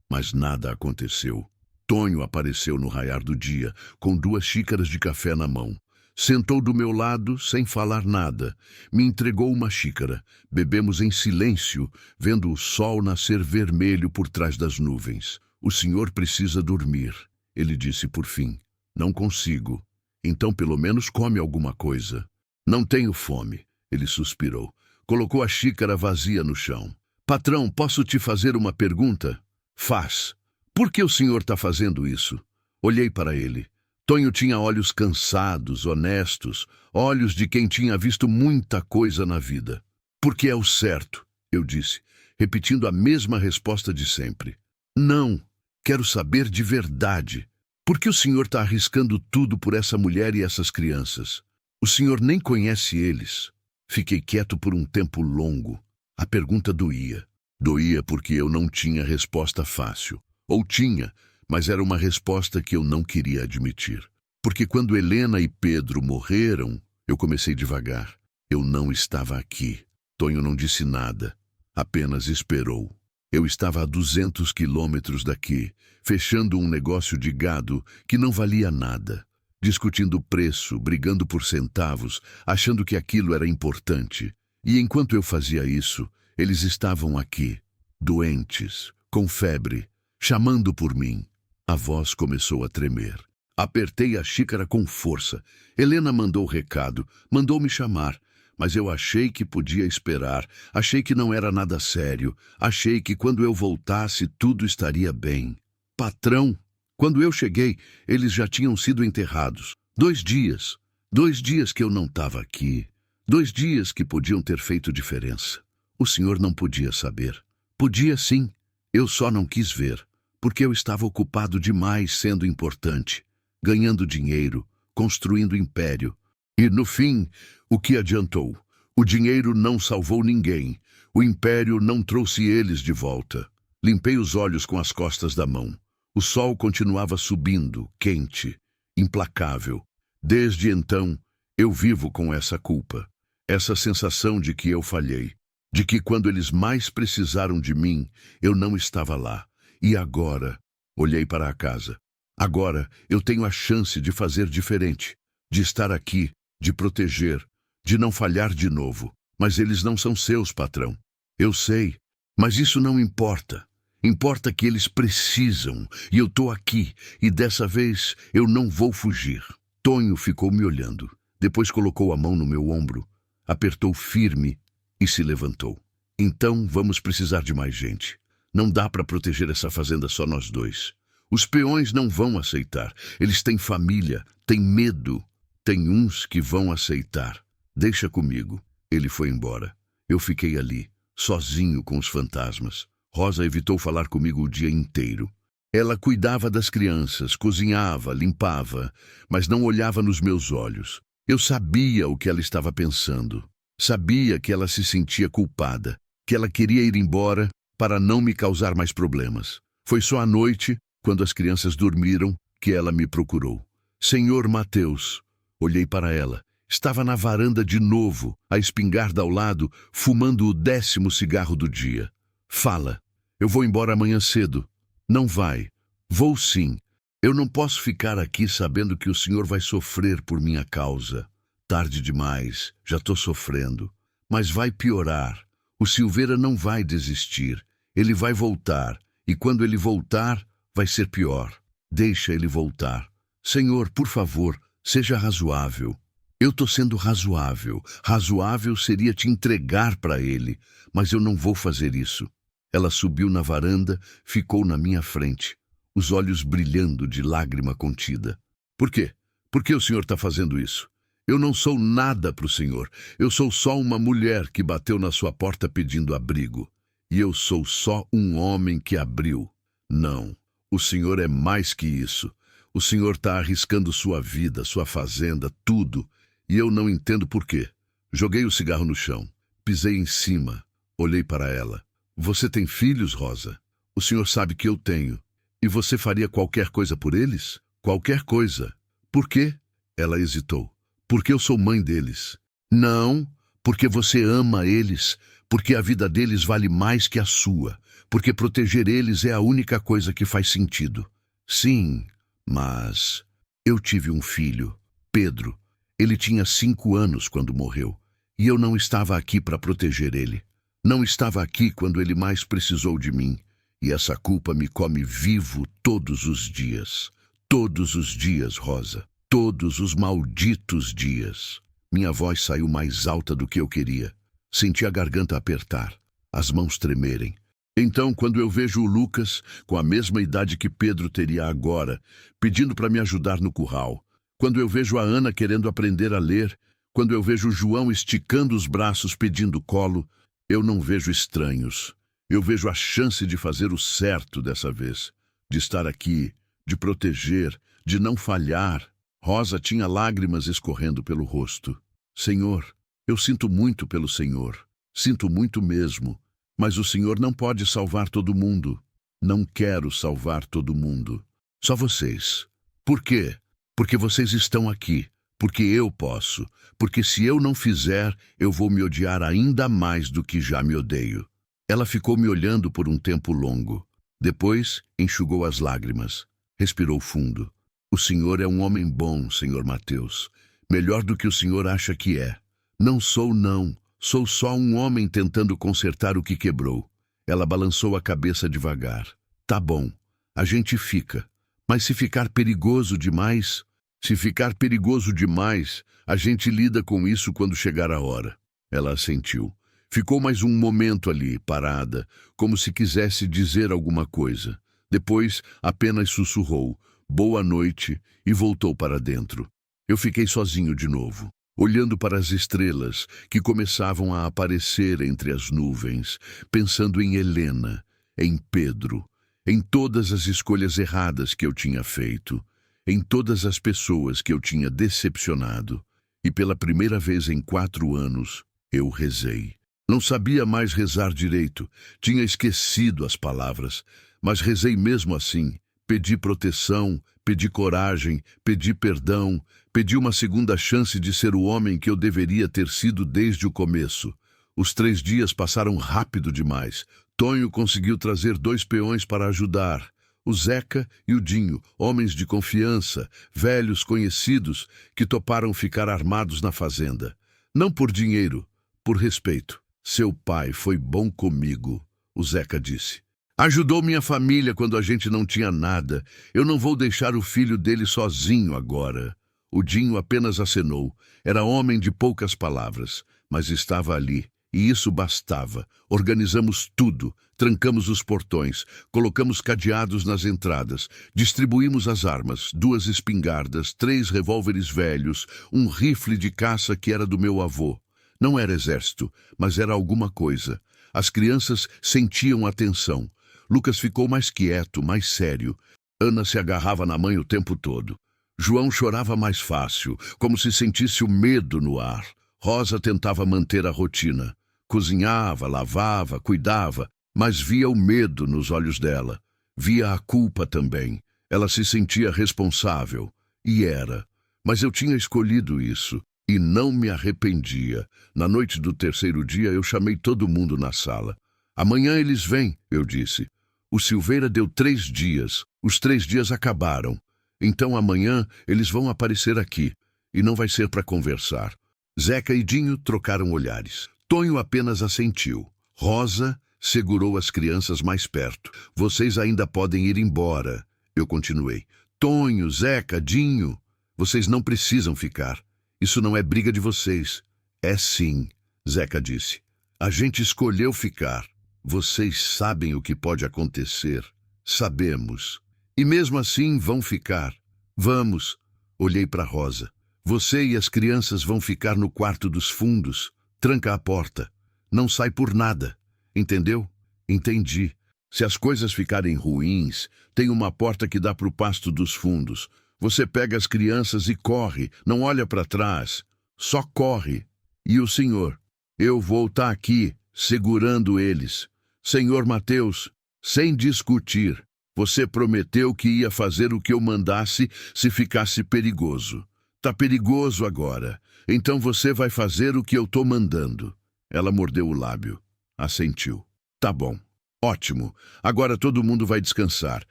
A: mas nada aconteceu. Tonho apareceu no raiar do dia, com 2 xícaras de café na mão. Sentou do meu lado, sem falar nada. Me entregou uma xícara. Bebemos em silêncio, vendo o sol nascer vermelho por trás das nuvens. O senhor precisa dormir, ele disse por fim. Não consigo. Então pelo menos come alguma coisa. Não tenho fome, ele suspirou. Colocou a xícara vazia no chão. Patrão, posso te fazer uma pergunta? Faz. Por que o senhor está fazendo isso? Olhei para ele. Tonho tinha olhos cansados, honestos, olhos de quem tinha visto muita coisa na vida. Porque é o certo, eu disse, repetindo a mesma resposta de sempre. Não, quero saber de verdade. Por que o senhor está arriscando tudo por essa mulher e essas crianças? O senhor nem conhece eles. Fiquei quieto por um tempo longo. A pergunta doía. Doía porque eu não tinha resposta fácil. Ou tinha, mas era uma resposta que eu não queria admitir. Porque quando Helena e Pedro morreram, eu comecei devagar. Eu não estava aqui. Tonho não disse nada, apenas esperou. Eu estava a 200 quilômetros daqui, fechando um negócio de gado que não valia nada. Discutindo o preço, brigando por centavos, achando que aquilo era importante. E enquanto eu fazia isso, eles estavam aqui, doentes, com febre, chamando por mim. A voz começou a tremer. Apertei a xícara com força. Helena mandou o recado, mandou me chamar, mas eu achei que podia esperar, achei que não era nada sério, achei que quando eu voltasse tudo estaria bem. Patrão, quando eu cheguei, eles já tinham sido enterrados. 2 dias. 2 dias que eu não estava aqui. 2 dias que podiam ter feito diferença. O senhor não podia saber. Podia sim. Eu só não quis ver, porque eu estava ocupado demais sendo importante, ganhando dinheiro, construindo império. E no fim, o que adiantou? O dinheiro não salvou ninguém. O império não trouxe eles de volta. Limpei os olhos com as costas da mão. O sol continuava subindo, quente, implacável. Desde então, eu vivo com essa culpa. Essa sensação de que eu falhei, de que quando eles mais precisaram de mim, eu não estava lá. E agora, olhei para a casa. Agora eu tenho a chance de fazer diferente, de estar aqui, de proteger, de não falhar de novo. Mas eles não são seus, patrão. Eu sei, mas isso não importa. Importa que eles precisam, e eu tô aqui, e dessa vez eu não vou fugir. Tonho ficou me olhando. Depois colocou a mão no meu ombro, apertou firme e se levantou. Então vamos precisar de mais gente. Não dá para proteger essa fazenda só nós dois. Os peões não vão aceitar. Eles têm família, têm medo. Tem uns que vão aceitar. Deixa comigo. Ele foi embora. Eu fiquei ali, sozinho com os fantasmas. Rosa evitou falar comigo o dia inteiro. Ela cuidava das crianças, cozinhava, limpava, mas não olhava nos meus olhos. Eu sabia o que ela estava pensando. Sabia que ela se sentia culpada, que ela queria ir embora para não me causar mais problemas. Foi só à noite, quando as crianças dormiram, que ela me procurou. Senhor Mateus. Olhei para ela. Estava na varanda de novo, a espingarda ao lado, fumando o 10º cigarro do dia. Fala. Eu vou embora amanhã cedo. Não vai. Vou sim. Eu não posso ficar aqui sabendo que o senhor vai sofrer por minha causa. Tarde demais, já estou sofrendo. Mas vai piorar. O Silveira não vai desistir. Ele vai voltar. E quando ele voltar, vai ser pior. Deixa ele voltar. Senhor, por favor, seja razoável. Eu estou sendo razoável. Razoável seria te entregar para ele. Mas eu não vou fazer isso. Ela subiu na varanda, ficou na minha frente, os olhos brilhando de lágrima contida. Por quê? Por que o senhor está fazendo isso? Eu não sou nada para o senhor. Eu sou só uma mulher que bateu na sua porta pedindo abrigo. E eu sou só um homem que abriu. Não, o senhor é mais que isso. O senhor está arriscando sua vida, sua fazenda, tudo. E eu não entendo por quê. Joguei o cigarro no chão, pisei em cima, olhei para ela. Você tem filhos, Rosa? O senhor sabe que eu tenho. E você faria qualquer coisa por eles? Qualquer coisa. Por quê? Ela hesitou. Porque eu sou mãe deles. Não, porque você ama eles. Porque a vida deles vale mais que a sua. Porque proteger eles é a única coisa que faz sentido. Sim, mas eu tive um filho, Pedro. Ele tinha 5 anos quando morreu. E eu não estava aqui para proteger ele. Não estava aqui quando ele mais precisou de mim, e essa culpa me come vivo todos os dias. Todos os dias, Rosa. Todos os malditos dias. Minha voz saiu mais alta do que eu queria. Senti a garganta apertar, as mãos tremerem. Então, quando eu vejo o Lucas, com a mesma idade que Pedro teria agora, pedindo para me ajudar no curral, quando eu vejo a Ana querendo aprender a ler, quando eu vejo o João esticando os braços pedindo colo, eu não vejo estranhos. Eu vejo a chance de fazer o certo dessa vez. De estar aqui, de proteger, de não falhar. Rosa tinha lágrimas escorrendo pelo rosto. Senhor, eu sinto muito pelo senhor. Sinto muito mesmo. Mas o senhor não pode salvar todo mundo. Não quero salvar todo mundo. Só vocês. Por quê? Porque vocês estão aqui. Porque eu posso. Porque se eu não fizer, eu vou me odiar ainda mais do que já me odeio. Ela ficou me olhando por um tempo longo. Depois, enxugou as lágrimas. Respirou fundo. O senhor é um homem bom, senhor Mateus. Melhor do que o senhor acha que é. Não sou, não. Sou só um homem tentando consertar o que quebrou. Ela balançou a cabeça devagar. Tá bom. A gente fica. Mas se ficar perigoso demais... Se ficar perigoso demais, a gente lida com isso quando chegar a hora. Ela assentiu. Ficou mais um momento ali, parada, como se quisesse dizer alguma coisa. Depois, apenas sussurrou, boa noite, e voltou para dentro. Eu fiquei sozinho de novo, olhando para as estrelas que começavam a aparecer entre as nuvens, pensando em Helena, em Pedro, em todas as escolhas erradas que eu tinha feito. Em todas as pessoas que eu tinha decepcionado, e pela primeira vez em 4 anos, eu rezei. Não sabia mais rezar direito, tinha esquecido as palavras, mas rezei mesmo assim. Pedi proteção, pedi coragem, pedi perdão, pedi uma segunda chance de ser o homem que eu deveria ter sido desde o começo. Os 3 dias passaram rápido demais. Tonho conseguiu trazer 2 peões para ajudar. O Zeca e o Dinho, homens de confiança, velhos conhecidos, que toparam ficar armados na fazenda. Não por dinheiro, por respeito. Seu pai foi bom comigo, o Zeca disse. Ajudou minha família quando a gente não tinha nada. Eu não vou deixar o filho dele sozinho agora. O Dinho apenas acenou. Era homem de poucas palavras, mas estava ali. E isso bastava. Organizamos tudo, trancamos os portões, colocamos cadeados nas entradas, distribuímos as armas, 2 espingardas, 3 revólveres velhos, um rifle de caça que era do meu avô. Não era exército, mas era alguma coisa. As crianças sentiam a tensão. Lucas ficou mais quieto, mais sério. Ana se agarrava na mãe o tempo todo. João chorava mais fácil, como se sentisse o medo no ar. Rosa tentava manter a rotina. Cozinhava, lavava, cuidava, mas via o medo nos olhos dela. Via a culpa também. Ela se sentia responsável. E era. Mas eu tinha escolhido isso. E não me arrependia. Na noite do 3º dia, eu chamei todo mundo na sala. Amanhã eles vêm, eu disse. O Silveira deu 3 dias. Os 3 dias acabaram. Então amanhã eles vão aparecer aqui. E não vai ser para conversar. Zeca e Dinho trocaram olhares. Tonho apenas assentiu. Rosa segurou as crianças mais perto. Vocês ainda podem ir embora. Eu continuei. Tonho, Zeca, Dinho, vocês não precisam ficar. Isso não é briga de vocês. É sim, Zeca disse. A gente escolheu ficar. Vocês sabem o que pode acontecer. Sabemos. E mesmo assim vão ficar. Vamos. Olhei para Rosa. Você e as crianças vão ficar no quarto dos fundos. Tranca a porta. Não sai por nada. Entendeu? Entendi. Se as coisas ficarem ruins, tem uma porta que dá para o pasto dos fundos. Você pega as crianças e corre. Não olha para trás. Só corre. E o senhor? Eu vou estar aqui, segurando eles. Senhor Mateus, sem discutir. Você prometeu que ia fazer o que eu mandasse se ficasse perigoso. Tá perigoso agora. Então você vai fazer o que eu tô mandando. Ela mordeu o lábio. Assentiu. Tá bom. Ótimo. Agora todo mundo vai descansar.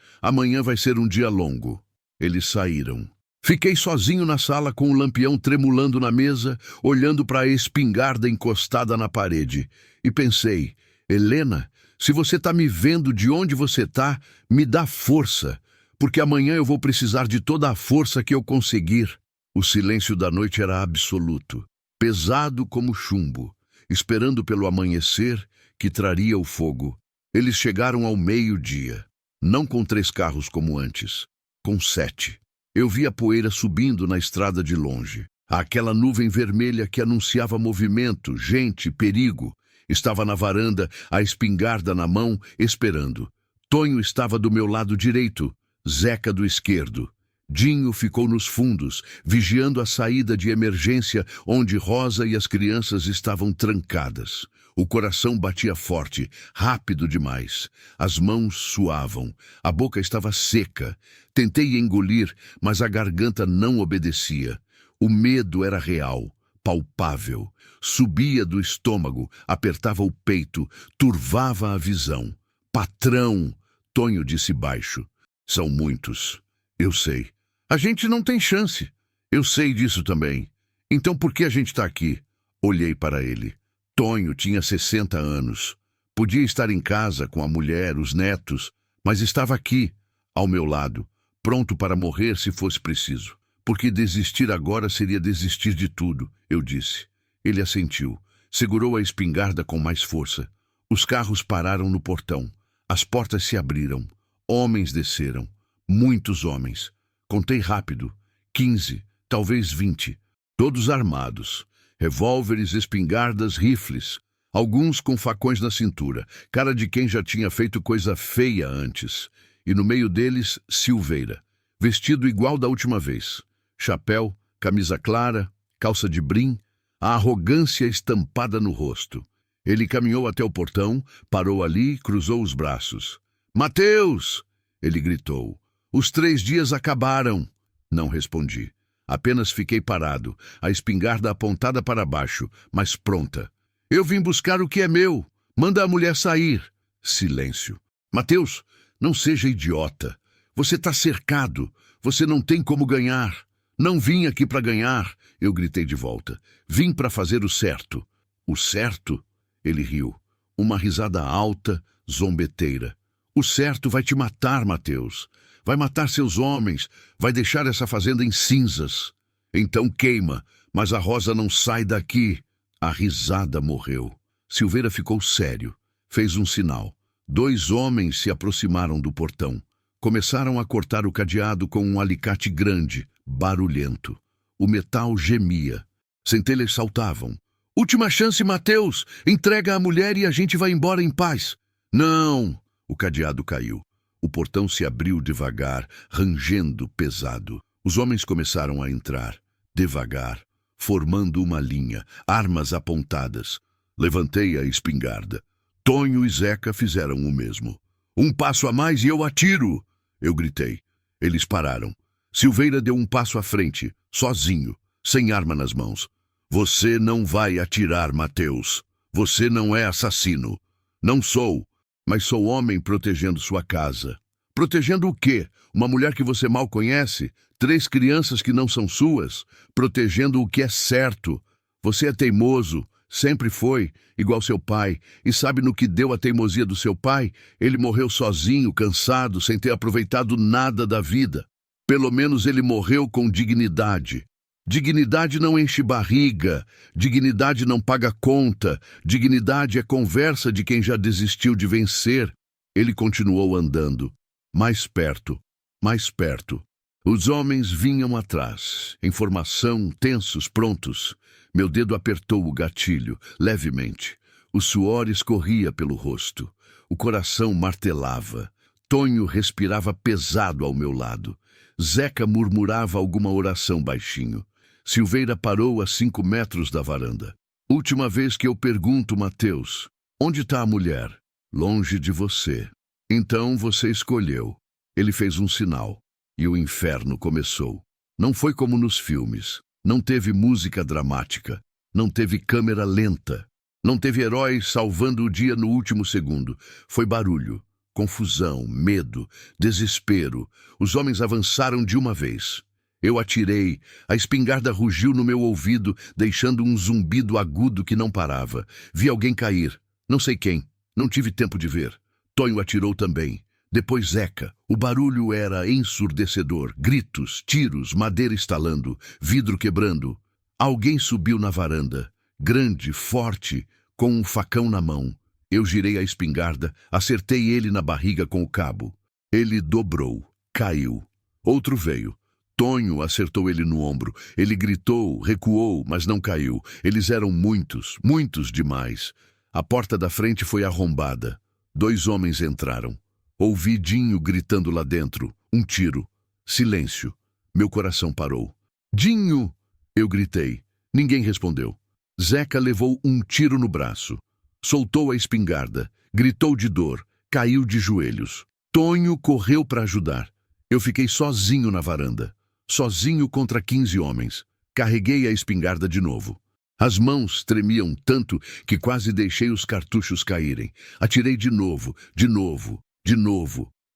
A: Amanhã vai ser um dia longo. Eles saíram. Fiquei sozinho na sala com o lampião tremulando na mesa, olhando para a espingarda encostada na parede. E pensei, Helena, se você tá me vendo de onde você tá, me dá força, porque amanhã eu vou precisar de toda a força que eu conseguir. O silêncio da noite era absoluto, pesado como chumbo, esperando pelo amanhecer que traria o fogo. Eles chegaram ao meio-dia, não com 3 carros como antes, com 7. Eu vi a poeira subindo na estrada de longe. Aquela nuvem vermelha que anunciava movimento, gente, perigo. Estava na varanda, a espingarda na mão, esperando. Tonho estava do meu lado direito, Zeca do esquerdo. Dinho ficou nos fundos, vigiando a saída de emergência onde Rosa e as crianças estavam trancadas. O coração batia forte, rápido demais. As mãos suavam, a boca estava seca. Tentei engolir, mas a garganta não obedecia. O medo era real, palpável. Subia do estômago, apertava o peito, turvava a visão. Patrão, Tonho disse baixo. São muitos. Eu sei. A gente não tem chance. Eu sei disso também. Então por que a gente está aqui? Olhei para ele. Tonho tinha 60 anos. Podia estar em casa com a mulher, os netos, mas estava aqui, ao meu lado, pronto para morrer se fosse preciso. Porque desistir agora seria desistir de tudo, eu disse. Ele assentiu. Segurou a espingarda com mais força. Os carros pararam no portão. As portas se abriram. Homens desceram. Muitos homens. Contei rápido. 15, talvez 20. Todos armados. Revólveres, espingardas, rifles. Alguns com facões na cintura. Cara de quem já tinha feito coisa feia antes. E no meio deles, Silveira. Vestido igual da última vez. Chapéu, camisa clara, calça de brim. A arrogância estampada no rosto. Ele caminhou até o portão, parou ali e cruzou os braços. Mateus! Ele gritou. Os 3 dias acabaram. Não respondi. Apenas fiquei parado, a espingarda apontada para baixo, mas pronta. Eu vim buscar o que é meu. Manda a mulher sair. Silêncio. Mateus, não seja idiota. Você está cercado. Você não tem como ganhar. Não vim aqui para ganhar, eu gritei de volta. Vim para fazer o certo. O certo? Ele riu. Uma risada alta, zombeteira. O certo vai te matar, Mateus. Vai matar seus homens, vai deixar essa fazenda em cinzas. Então queima, mas a Rosa não sai daqui. A risada morreu. Silveira ficou sério. Fez um sinal. 2 homens se aproximaram do portão. Começaram a cortar o cadeado com um alicate grande, barulhento. O metal gemia. Centelhas saltavam. Última chance, Mateus! Entrega a mulher e a gente vai embora em paz. Não! O cadeado caiu. O portão se abriu devagar, rangendo pesado. Os homens começaram a entrar, devagar, formando uma linha, armas apontadas. Levantei a espingarda. Tonho e Zeca fizeram o mesmo. Um passo a mais e eu atiro! Eu gritei. Eles pararam. Silveira deu um passo à frente, sozinho, sem arma nas mãos. Você não vai atirar, Mateus. Você não é assassino. Não sou, mas sou homem protegendo sua casa. Protegendo o quê? Uma mulher que você mal conhece? 3 crianças que não são suas? Protegendo o que é certo. Você é teimoso. Sempre foi, igual seu pai. E sabe no que deu a teimosia do seu pai? Ele morreu sozinho, cansado, sem ter aproveitado nada da vida. Pelo menos ele morreu com dignidade. Dignidade não enche barriga, dignidade não paga conta, dignidade é conversa de quem já desistiu de vencer. Ele continuou andando, mais perto, mais perto. Os homens vinham atrás, em formação, tensos, prontos. Meu dedo apertou o gatilho, levemente. O suor escorria pelo rosto. O coração martelava. Tonho respirava pesado ao meu lado. Zeca murmurava alguma oração baixinho. Silveira parou a 5 metros da varanda. Última vez que eu pergunto, Mateus, onde está a mulher? Longe de você. Então você escolheu. Ele fez um sinal. E o inferno começou. Não foi como nos filmes. Não teve música dramática. Não teve câmera lenta. Não teve heróis salvando o dia no último segundo. Foi barulho, confusão, medo, desespero. Os homens avançaram de uma vez. Eu atirei. A espingarda rugiu no meu ouvido, deixando um zumbido agudo que não parava. Vi alguém cair. Não sei quem. Não tive tempo de ver. Tonho atirou também. Depois Zeca. O barulho era ensurdecedor. Gritos, tiros, madeira estalando, vidro quebrando. Alguém subiu na varanda. Grande, forte, com um facão na mão. Eu girei a espingarda, acertei ele na barriga com o cabo. Ele dobrou. Caiu. Outro veio. Tonho acertou ele no ombro. Ele gritou, recuou, mas não caiu. Eles eram muitos, muitos demais. A porta da frente foi arrombada. 2 homens entraram. Ouvi Dinho gritando lá dentro. Um tiro. Silêncio. Meu coração parou. Dinho! Eu gritei. Ninguém respondeu. Zeca levou um tiro no braço. Soltou a espingarda. Gritou de dor. Caiu de joelhos. Tonho correu para ajudar. Eu fiquei sozinho na varanda. Sozinho contra 15 homens. Carreguei a espingarda de novo. As mãos tremiam tanto que quase deixei os cartuchos caírem. Atirei de novo,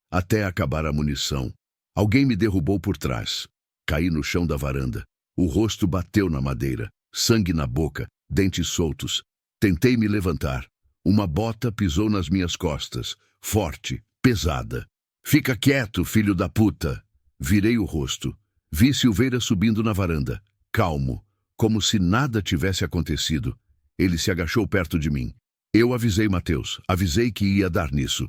A: até acabar a munição. Alguém me derrubou por trás. Caí no chão da varanda. O rosto bateu na madeira. Sangue na boca, dentes soltos. Tentei me levantar. Uma bota pisou nas minhas costas. Forte, pesada. Fica quieto, filho da puta. Virei o rosto. Vi Silveira subindo na varanda, calmo, como se nada tivesse acontecido. Ele se agachou perto de mim. Eu avisei Mateus, avisei que ia dar nisso.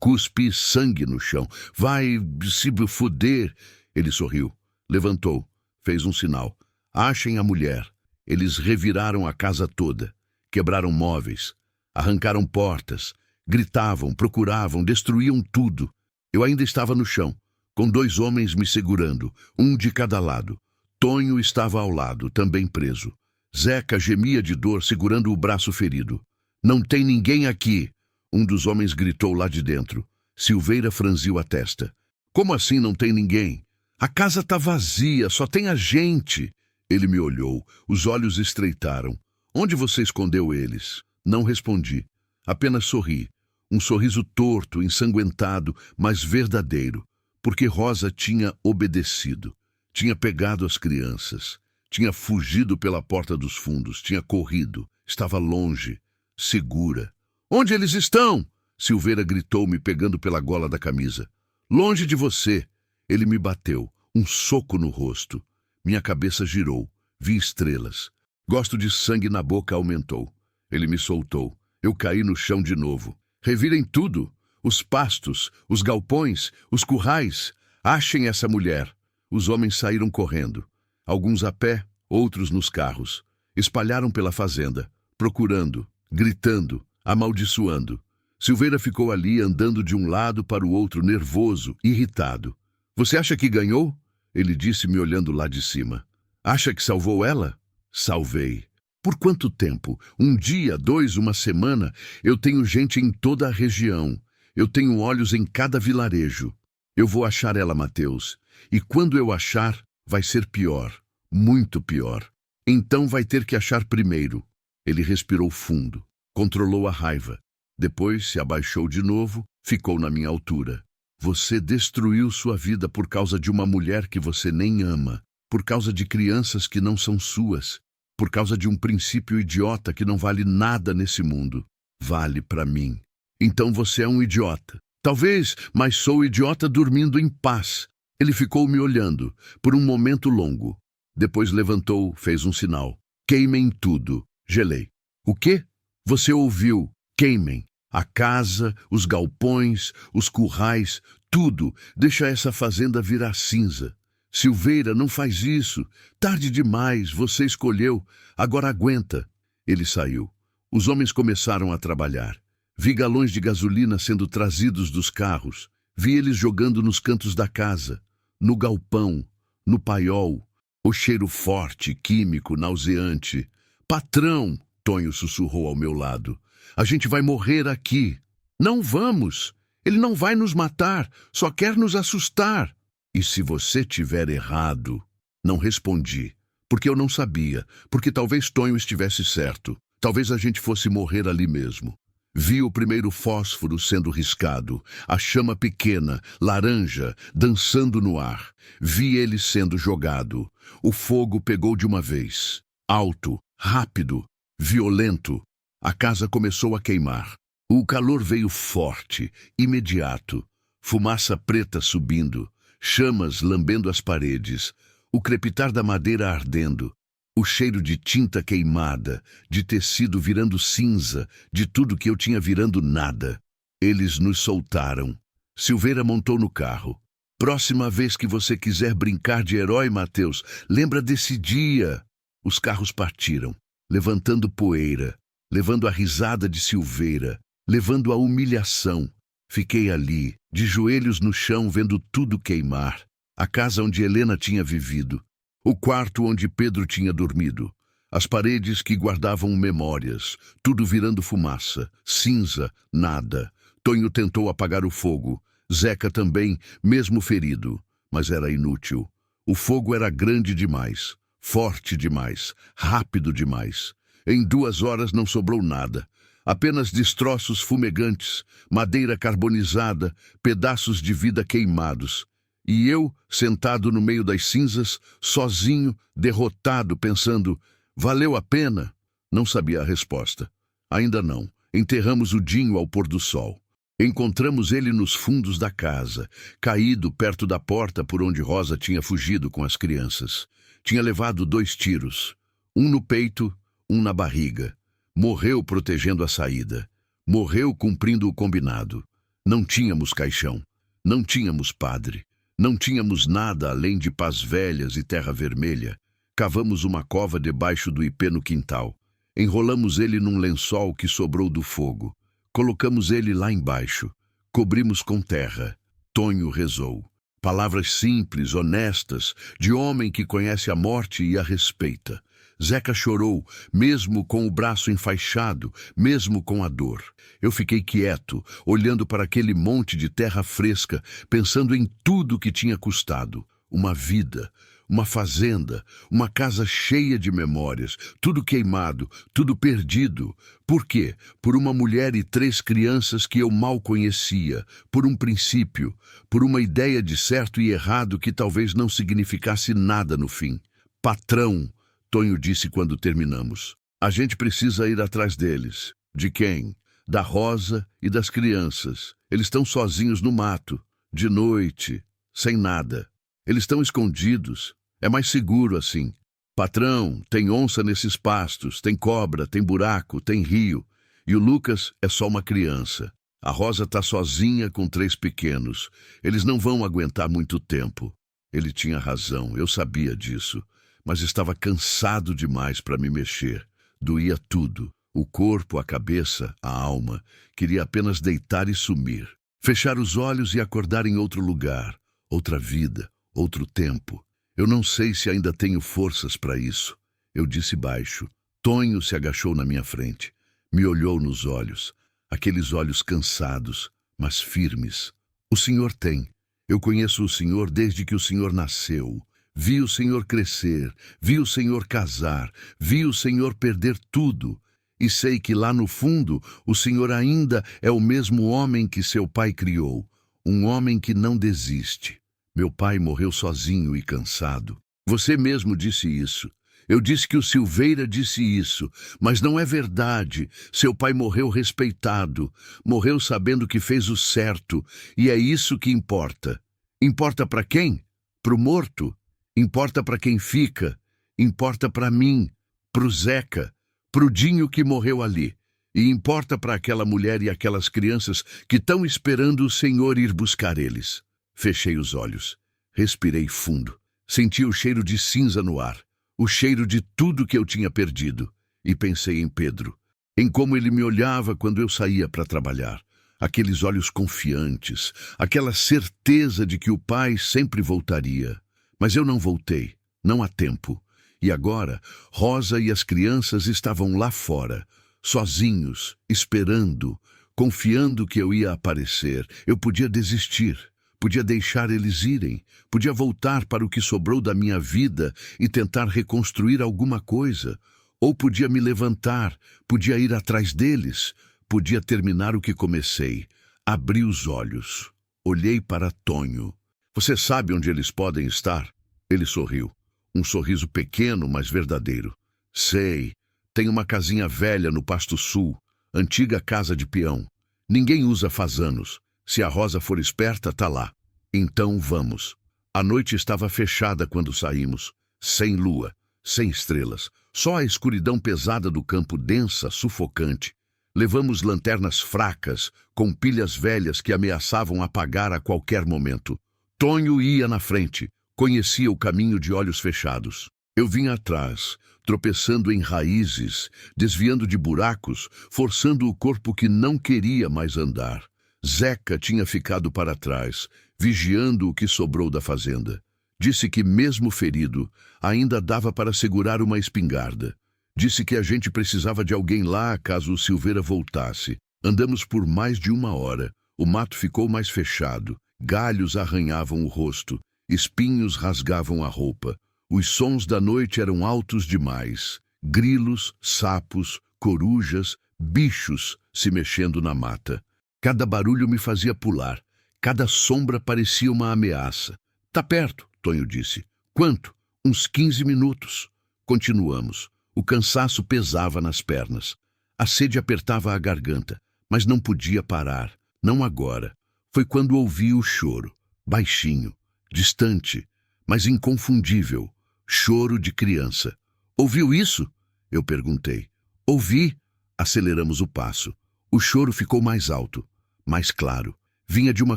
A: Cuspi sangue no chão. Vai se fuder. Ele sorriu, levantou, fez um sinal. Achem a mulher. Eles reviraram a casa toda, quebraram móveis, arrancaram portas, gritavam, procuravam, destruíam tudo. Eu ainda estava no chão, com 2 homens me segurando, um de cada lado. Tonho estava ao lado, também preso. Zeca gemia de dor, segurando o braço ferido. Não tem ninguém aqui, um dos homens gritou lá de dentro. Silveira franziu a testa. Como assim não tem ninguém? A casa tá vazia, só tem a gente. Ele me olhou, os olhos estreitaram. Onde você escondeu eles? Não respondi, apenas sorri. Um sorriso torto, ensanguentado, mas verdadeiro. Porque Rosa tinha obedecido, tinha pegado as crianças, tinha fugido pela porta dos fundos, tinha corrido, estava longe, segura. Onde eles estão? Silveira gritou, me pegando pela gola da camisa. Longe de você! Ele me bateu, um soco no rosto. Minha cabeça girou, vi estrelas. Gosto de sangue na boca aumentou. Ele me soltou. Eu caí no chão de novo. Revirem tudo! Os pastos, os galpões, os currais. Achem essa mulher. Os homens saíram correndo. Alguns a pé, outros nos carros. Espalharam pela fazenda, procurando, gritando, amaldiçoando. Silveira ficou ali andando de um lado para o outro, nervoso, irritado. Você acha que ganhou? Ele disse, me olhando lá de cima. Acha que salvou ela? Salvei. Por quanto tempo? Um dia, 2, uma semana? Eu tenho gente em toda a região. Eu tenho olhos em cada vilarejo. Eu vou achar ela, Mateus. E quando eu achar, vai ser pior. Muito pior. Então vai ter que achar primeiro. Ele respirou fundo. Controlou a raiva. Depois se abaixou de novo, ficou na minha altura. Você destruiu sua vida por causa de uma mulher que você nem ama. Por causa de crianças que não são suas. Por causa de um princípio idiota que não vale nada nesse mundo. Vale para mim. Então você é um idiota. Talvez, mas sou idiota dormindo em paz. Ele ficou me olhando, por um momento longo. Depois levantou, fez um sinal. Queimem tudo. Gelei. O quê? Você ouviu. Queimem. A casa, os galpões, os currais, tudo. Deixa essa fazenda virar cinza. Silveira, não faz isso. Tarde demais, você escolheu. Agora aguenta. Ele saiu. Os homens começaram a trabalhar. Vi galões de gasolina sendo trazidos dos carros. Vi eles jogando nos cantos da casa, no galpão, no paiol. O cheiro forte, químico, nauseante. Patrão, Tonho sussurrou ao meu lado. A gente vai morrer aqui. Não vamos. Ele não vai nos matar, só quer nos assustar. E se você tiver errado? Não respondi, porque eu não sabia, porque talvez Tonho estivesse certo. Talvez a gente fosse morrer ali mesmo. Vi o primeiro fósforo sendo riscado, a chama pequena, laranja, dançando no ar. Vi ele sendo jogado. O fogo pegou de uma vez. Alto, rápido, violento. A casa começou a queimar. O calor veio forte, imediato. Fumaça preta subindo, chamas lambendo as paredes, o crepitar da madeira ardendo. O cheiro de tinta queimada, de tecido virando cinza, de tudo que eu tinha virando nada. Eles nos soltaram. Silveira montou no carro. Próxima vez que você quiser brincar de herói, Mateus, lembra desse dia. Os carros partiram, levantando poeira, levando a risada de Silveira, levando a humilhação. Fiquei ali, de joelhos no chão, vendo tudo queimar. A casa onde Helena tinha vivido. O quarto onde Pedro tinha dormido. As paredes que guardavam memórias. Tudo virando fumaça. Cinza, nada. Tonho tentou apagar o fogo. Zeca também, mesmo ferido. Mas era inútil. O fogo era grande demais. Forte demais. Rápido demais. Em 2 horas não sobrou nada. Apenas destroços fumegantes, madeira carbonizada, pedaços de vida queimados. E eu, sentado no meio das cinzas, sozinho, derrotado, pensando, valeu a pena? Não sabia a resposta. Ainda não. Enterramos o Dinho ao pôr do sol. Encontramos ele nos fundos da casa, caído perto da porta por onde Rosa tinha fugido com as crianças. Tinha levado 2 tiros, um no peito, um na barriga. Morreu protegendo a saída. Morreu cumprindo o combinado. Não tínhamos caixão. Não tínhamos padre. Não tínhamos nada além de pás velhas e terra vermelha. Cavamos uma cova debaixo do ipê no quintal. Enrolamos ele num lençol que sobrou do fogo. Colocamos ele lá embaixo. Cobrimos com terra. Tonho rezou. Palavras simples, honestas, de homem que conhece a morte e a respeita. Zeca chorou, mesmo com o braço enfaixado, mesmo com a dor. Eu fiquei quieto, olhando para aquele monte de terra fresca, pensando em tudo que tinha custado. Uma vida, uma fazenda, uma casa cheia de memórias, tudo queimado, tudo perdido. Por quê? Por uma mulher e 3 crianças que eu mal conhecia, por um princípio, por uma ideia de certo e errado que talvez não significasse nada no fim. Patrão, Tonho disse quando terminamos. A gente precisa ir atrás deles. De quem? da Rosa e das crianças. Eles estão sozinhos no mato, de noite, sem nada. Eles estão escondidos. É mais seguro assim. Patrão, tem onça nesses pastos, tem cobra, tem buraco, tem rio. E o Lucas é só uma criança. A Rosa está sozinha com 3 pequenos. Eles não vão aguentar muito tempo. Ele tinha razão, eu sabia disso. Mas estava cansado demais para me mexer. Doía tudo. O corpo, a cabeça, a alma. Queria apenas deitar e sumir. Fechar os olhos e acordar em outro lugar. Outra vida, outro tempo. Eu não sei se ainda tenho forças para isso. Eu disse baixo. Tonho se agachou na minha frente. Me olhou nos olhos. Aqueles olhos cansados, mas firmes. O senhor tem. Eu conheço o senhor desde que o senhor nasceu. Vi o senhor crescer, vi o senhor casar, vi o senhor perder tudo. E sei que lá no fundo o senhor ainda é o mesmo homem que seu pai criou. Um homem que não desiste. Meu pai morreu sozinho e cansado. Você mesmo disse isso. Eu disse que o Silveira disse isso, mas não é verdade. Seu pai morreu respeitado, morreu sabendo que fez o certo, e é isso que importa. Importa para quem? Pro morto. Importa para quem fica. Importa para mim, pro Zeca, pro Dinho que morreu ali. E importa para aquela mulher e aquelas crianças que estão esperando o Senhor ir buscar eles. Fechei os olhos, respirei fundo, senti o cheiro de cinza no ar. O cheiro de tudo que eu tinha perdido. E pensei em Pedro, em como ele me olhava quando eu saía para trabalhar. Aqueles olhos confiantes, aquela certeza de que o pai sempre voltaria. Mas eu não voltei, não há tempo. E agora, Rosa e as crianças estavam lá fora, sozinhos, esperando, confiando que eu ia aparecer. Eu podia desistir. Podia deixar eles irem, podia voltar para o que sobrou da minha vida e tentar reconstruir alguma coisa. Ou podia me levantar, podia ir atrás deles, podia terminar o que comecei. Abri os olhos, olhei para Tonho. Você sabe onde eles podem estar? Ele sorriu, um sorriso pequeno, mas verdadeiro. Sei, tem uma casinha velha no Pasto Sul, antiga casa de peão. Ninguém usa faz anos. Se a Rosa for esperta, tá lá. Então vamos. A noite estava fechada quando saímos. Sem lua, sem estrelas. Só a escuridão pesada do campo, densa, sufocante. Levamos lanternas fracas, com pilhas velhas que ameaçavam apagar a qualquer momento. Tonho ia na frente. Conhecia o caminho de olhos fechados. Eu vinha atrás, tropeçando em raízes, desviando de buracos, forçando o corpo que não queria mais andar. Zeca tinha ficado para trás, vigiando o que sobrou da fazenda. Disse que, mesmo ferido, ainda dava para segurar uma espingarda. Disse que a gente precisava de alguém lá caso o Silveira voltasse. Andamos por mais de 1 hora. O mato ficou mais fechado. Galhos arranhavam o rosto. Espinhos rasgavam a roupa. Os sons da noite eram altos demais. Grilos, sapos, corujas, bichos se mexendo na mata. Cada barulho me fazia pular. Cada sombra parecia uma ameaça. Tá perto, Tonho disse. Quanto? Uns 15 minutos. Continuamos. O cansaço pesava nas pernas. A sede apertava a garganta, mas não podia parar. Não agora. Foi quando ouvi o choro. Baixinho, distante, mas inconfundível. Choro de criança. Ouviu isso? Eu perguntei. Ouvi. Aceleramos o passo. O choro ficou mais alto, mais claro. Vinha de uma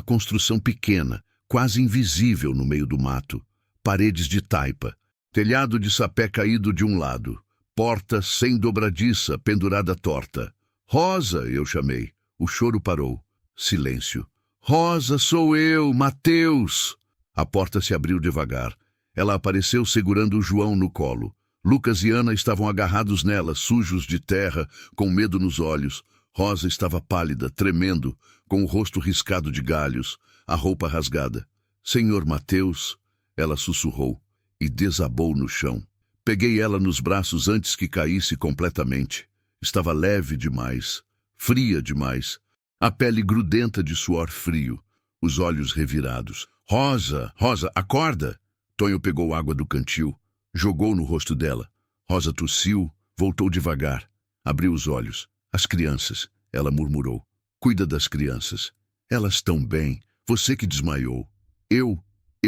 A: construção pequena, quase invisível no meio do mato. Paredes de taipa, telhado de sapé caído de um lado, porta sem dobradiça pendurada torta. Rosa, eu chamei. O choro parou. Silêncio. Rosa, sou eu, Mateus! A porta se abriu devagar. Ela apareceu segurando o João no colo. Lucas e Ana estavam agarrados nela, sujos de terra, com medo nos olhos. Rosa estava pálida, tremendo, com o rosto riscado de galhos, a roupa rasgada. Senhor Mateus, ela sussurrou e desabou no chão. Peguei ela nos braços antes que caísse completamente. Estava leve demais, fria demais, a pele grudenta de suor frio, os olhos revirados. Rosa, Rosa, acorda! Tonho pegou água do cantil, jogou no rosto dela. Rosa tossiu, voltou devagar, abriu os olhos. As crianças. ela murmurou. Cuida das crianças. Elas estão bem. Você que desmaiou. Eu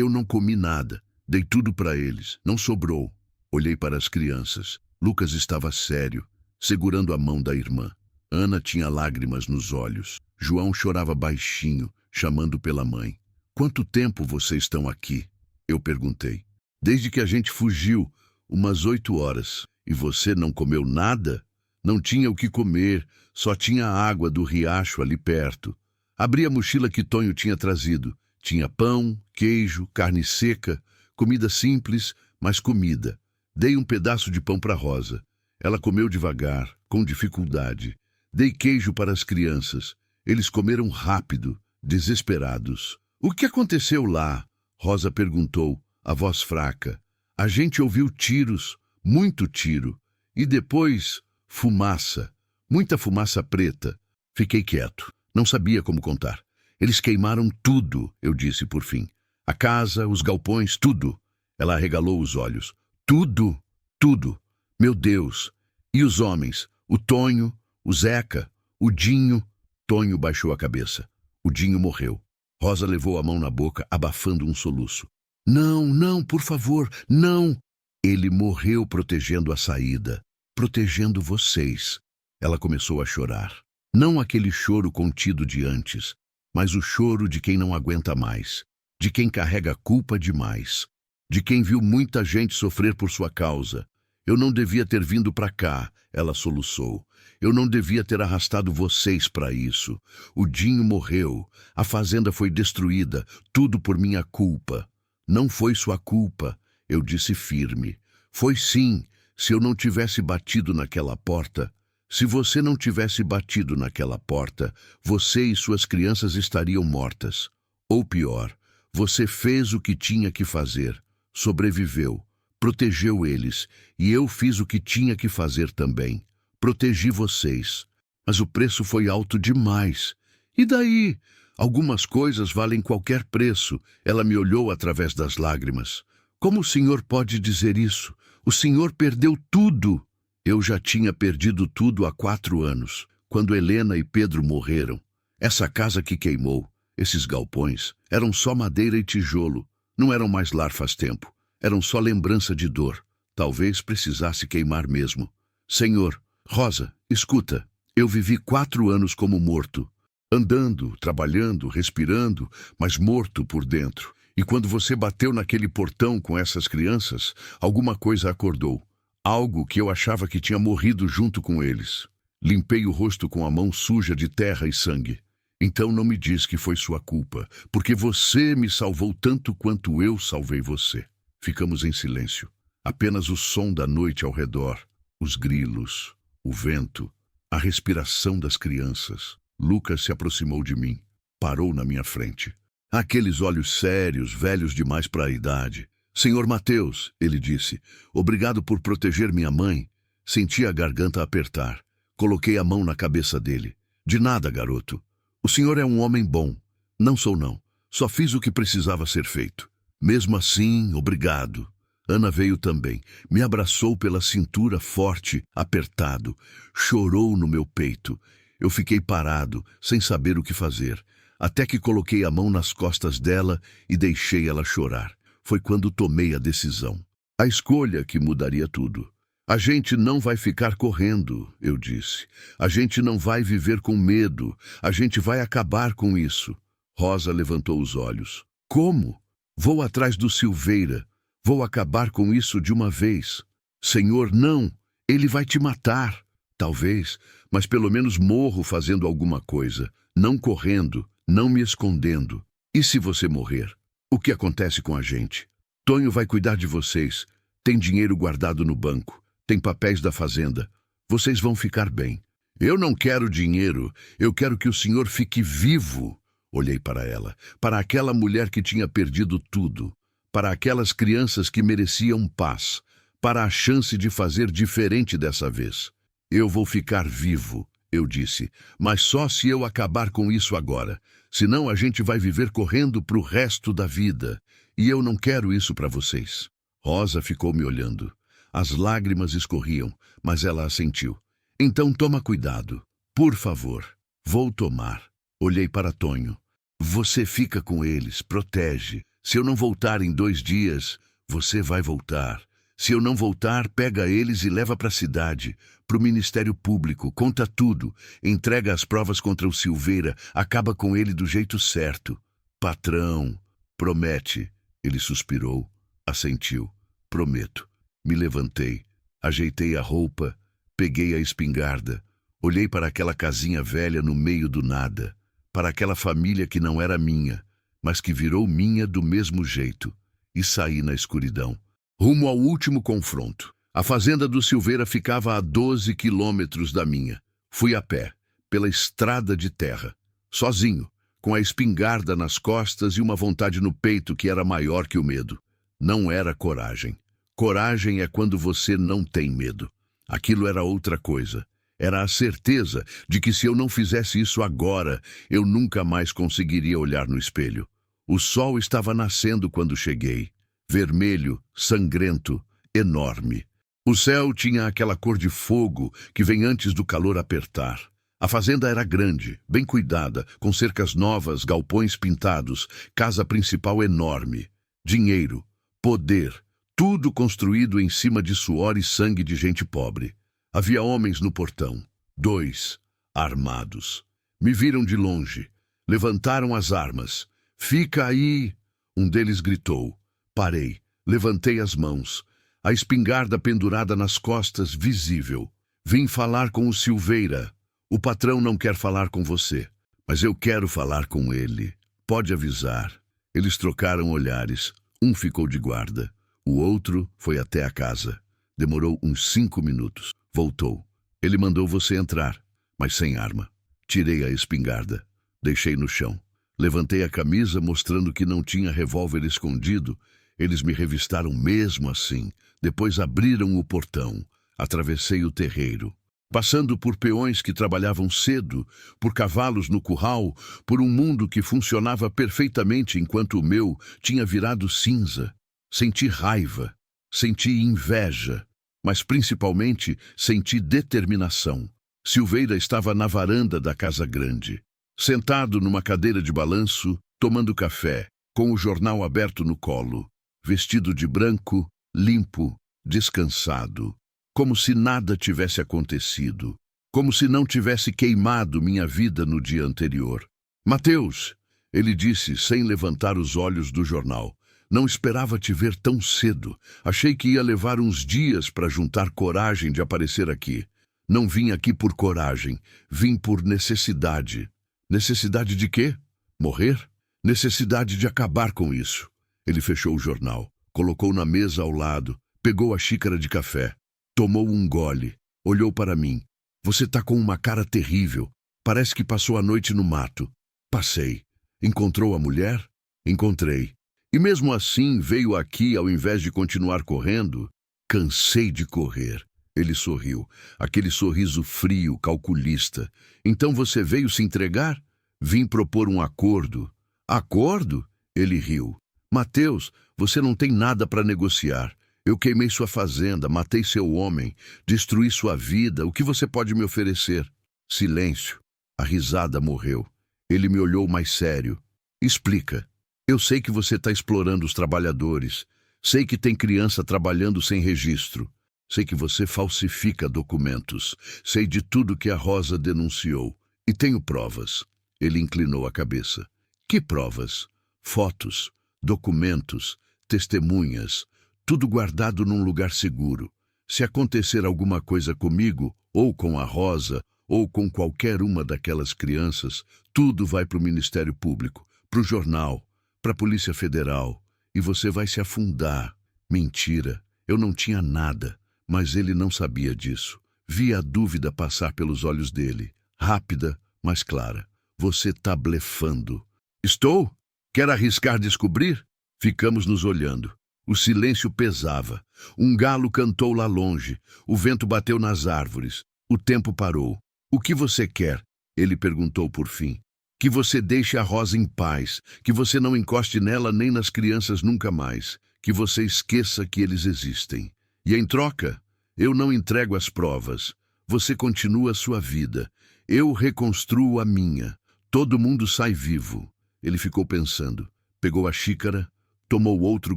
A: não comi nada. Dei tudo para eles. Não sobrou. Olhei para as crianças. Lucas estava sério, segurando a mão da irmã. Ana tinha lágrimas nos olhos. João chorava baixinho, chamando pela mãe. Quanto tempo vocês estão aqui? Eu perguntei. Desde que a gente fugiu, umas 8 horas. E você não comeu nada? Não tinha o que comer, só tinha a água do riacho ali perto. Abri a mochila que Tonho tinha trazido. Tinha pão, queijo, carne seca, comida simples, mas comida. Dei um pedaço de pão para Rosa. Ela comeu devagar, com dificuldade. Dei queijo para as crianças. Eles comeram rápido, desesperados. O que aconteceu lá? Rosa perguntou, a voz fraca. A gente ouviu tiros, muito tiro. E depois, fumaça. Muita fumaça preta. Fiquei quieto. Não sabia como contar. Eles queimaram tudo, eu disse por fim. A casa, os galpões, tudo. Ela arregalou os olhos. Tudo, tudo. Meu Deus. E os homens? O Tonho, o Zeca, o Dinho. Tonho baixou a cabeça. O Dinho morreu. Rosa levou a mão na boca, abafando um soluço. Não, não, por favor, não. Ele morreu protegendo a saída, protegendo vocês. Ela começou a chorar. Não aquele choro contido de antes, mas o choro de quem não aguenta mais, de quem carrega culpa demais, de quem viu muita gente sofrer por sua causa. Eu não devia ter vindo para cá, ela soluçou. Eu não devia ter arrastado vocês para isso. O Dinho morreu, a fazenda foi destruída, tudo por minha culpa. Não foi sua culpa, eu disse firme. Foi sim, se eu não tivesse batido naquela porta. Se você não tivesse batido naquela porta, você e suas crianças estariam mortas. Ou pior, você fez o que tinha que fazer, sobreviveu, protegeu eles, e eu fiz o que tinha que fazer também. Protegi vocês. Mas o preço foi alto demais. E daí? Algumas coisas valem qualquer preço. Ela me olhou através das lágrimas. Como o senhor pode dizer isso? O senhor perdeu tudo. Eu já tinha perdido tudo há 4 anos, quando Helena e Pedro morreram. Essa casa que queimou, esses galpões, eram só madeira e tijolo. Não eram mais lar faz tempo. Eram só lembrança de dor. Talvez precisasse queimar mesmo. Senhor, Rosa, escuta. Eu vivi 4 anos como morto. Andando, trabalhando, respirando, mas morto por dentro. E quando você bateu naquele portão com essas crianças, alguma coisa acordou. Algo que eu achava que tinha morrido junto com eles. Limpei o rosto com a mão suja de terra e sangue. Então não me diz que foi sua culpa, porque você me salvou tanto quanto eu salvei você. Ficamos em silêncio. Apenas o som da noite ao redor, os grilos, o vento, a respiração das crianças. Lucas se aproximou de mim, parou na minha frente. Aqueles olhos sérios, velhos demais para a idade. Senhor Mateus, ele disse, obrigado por proteger minha mãe. Senti a garganta apertar. Coloquei a mão na cabeça dele. De nada, garoto. O senhor é um homem bom. Não sou não. Só fiz o que precisava ser feito. Mesmo assim, obrigado. Ana veio também. Me abraçou pela cintura forte, apertado. Chorou no meu peito. Eu fiquei parado, sem saber o que fazer. Até que coloquei a mão nas costas dela e deixei ela chorar. Foi quando tomei a decisão. A escolha que mudaria tudo. A gente não vai ficar correndo, eu disse. A gente não vai viver com medo. A gente vai acabar com isso. Rosa levantou os olhos. Como? Vou atrás do Silveira. Vou acabar com isso de uma vez. Senhor, não. Ele vai te matar. Talvez, mas pelo menos morro fazendo alguma coisa. Não correndo, não me escondendo. E se você morrer? O que acontece com a gente? Tonho vai cuidar de vocês. Tem dinheiro guardado no banco. Tem papéis da fazenda. Vocês vão ficar bem. Eu não quero dinheiro. Eu quero que o senhor fique vivo. Olhei para ela. Para aquela mulher que tinha perdido tudo. Para aquelas crianças que mereciam paz. Para a chance de fazer diferente dessa vez. Eu vou ficar vivo, eu disse. Mas só se eu acabar com isso agora. Senão a gente vai viver correndo pro resto da vida. E eu não quero isso para vocês. Rosa ficou me olhando. As lágrimas escorriam, mas ela assentiu. Então toma cuidado. Por favor, vou tomar. Olhei para Tonho. Você fica com eles, protege. Se eu não voltar em 2 dias, você vai voltar. Se eu não voltar, pega eles e leva para a cidade, para o Ministério Público, conta tudo, entrega as provas contra o Silveira, acaba com ele do jeito certo. Patrão, promete. Ele suspirou, assentiu. Prometo. Me levantei, ajeitei a roupa, peguei a espingarda, olhei para aquela casinha velha no meio do nada, para aquela família que não era minha, mas que virou minha do mesmo jeito, e saí na escuridão. Rumo ao último confronto. A fazenda do Silveira ficava a 12 quilômetros da minha. Fui a pé, pela estrada de terra, sozinho, com a espingarda nas costas e uma vontade no peito que era maior que o medo. Não era coragem. Coragem é quando você não tem medo. Aquilo era outra coisa. Era a certeza de que se eu não fizesse isso agora, eu nunca mais conseguiria olhar no espelho. O sol estava nascendo quando cheguei. Vermelho, sangrento, enorme. O céu tinha aquela cor de fogo que vem antes do calor apertar. A fazenda era grande, bem cuidada, com cercas novas, galpões pintados, casa principal enorme. Dinheiro, poder, tudo construído em cima de suor e sangue de gente pobre. Havia homens no portão, 2, armados. Me viram de longe, levantaram as armas. Fica aí! Um deles gritou. Parei, levantei as mãos, a espingarda pendurada nas costas, visível. Vim falar com o Silveira. O patrão não quer falar com você, mas eu quero falar com ele. Pode avisar. Eles trocaram olhares. Um ficou de guarda. O outro foi até a casa. Demorou uns 5 minutos. Voltou. Ele mandou você entrar, mas sem arma. Tirei a espingarda. Deixei no chão. Levantei a camisa, mostrando que não tinha revólver escondido. Eles me revistaram mesmo assim. Depois abriram o portão. Atravessei o terreiro. Passando por peões que trabalhavam cedo, por cavalos no curral, por um mundo que funcionava perfeitamente enquanto o meu tinha virado cinza. Senti raiva, senti inveja, mas principalmente senti determinação. Silveira estava na varanda da casa grande, sentado numa cadeira de balanço, tomando café, com o jornal aberto no colo, vestido de branco, limpo, descansado, como se nada tivesse acontecido, como se não tivesse queimado minha vida no dia anterior. Mateus, ele disse sem levantar os olhos do jornal, não esperava te ver tão cedo. Achei que ia levar uns dias para juntar coragem de aparecer aqui. Não vim aqui por coragem, vim por necessidade. Necessidade de quê? Morrer? Necessidade de acabar com isso. Ele fechou o jornal, colocou na mesa ao lado, pegou a xícara de café, tomou um gole, olhou para mim. Você tá com uma cara terrível. Parece que passou a noite no mato. Passei. Encontrou a mulher? Encontrei. E mesmo assim veio aqui ao invés de continuar correndo? Cansei de correr. Ele sorriu, aquele sorriso frio, calculista. Então você veio se entregar? Vim propor um acordo. Acordo? Ele riu. Mateus, você não tem nada para negociar. Eu queimei sua fazenda, matei seu homem, destruí sua vida. O que você pode me oferecer? Silêncio. A risada morreu. Ele me olhou mais sério. Explica. Eu sei que você está explorando os trabalhadores. Sei que tem criança trabalhando sem registro. Sei que você falsifica documentos. Sei de tudo que a Rosa denunciou. E tenho provas. Ele inclinou a cabeça. Que provas? Fotos, documentos, testemunhas. Tudo guardado num lugar seguro. Se acontecer alguma coisa comigo, ou com a Rosa, ou com qualquer uma daquelas crianças, tudo vai para o Ministério Público, para o jornal, para a Polícia Federal, e você vai se afundar. Mentira, eu não tinha nada, mas ele não sabia disso. Vi a dúvida passar pelos olhos dele, rápida, mas clara. Você tá blefando. Estou? Quer arriscar descobrir? Ficamos nos olhando. O silêncio pesava. Um galo cantou lá longe. O vento bateu nas árvores. O tempo parou. O que você quer? Ele perguntou por fim. Que você deixe a Rosa em paz. Que você não encoste nela nem nas crianças nunca mais. Que você esqueça que eles existem. E em troca, eu não entrego as provas. Você continua a sua vida. Eu reconstruo a minha. Todo mundo sai vivo. Ele ficou pensando. Pegou a xícara, tomou outro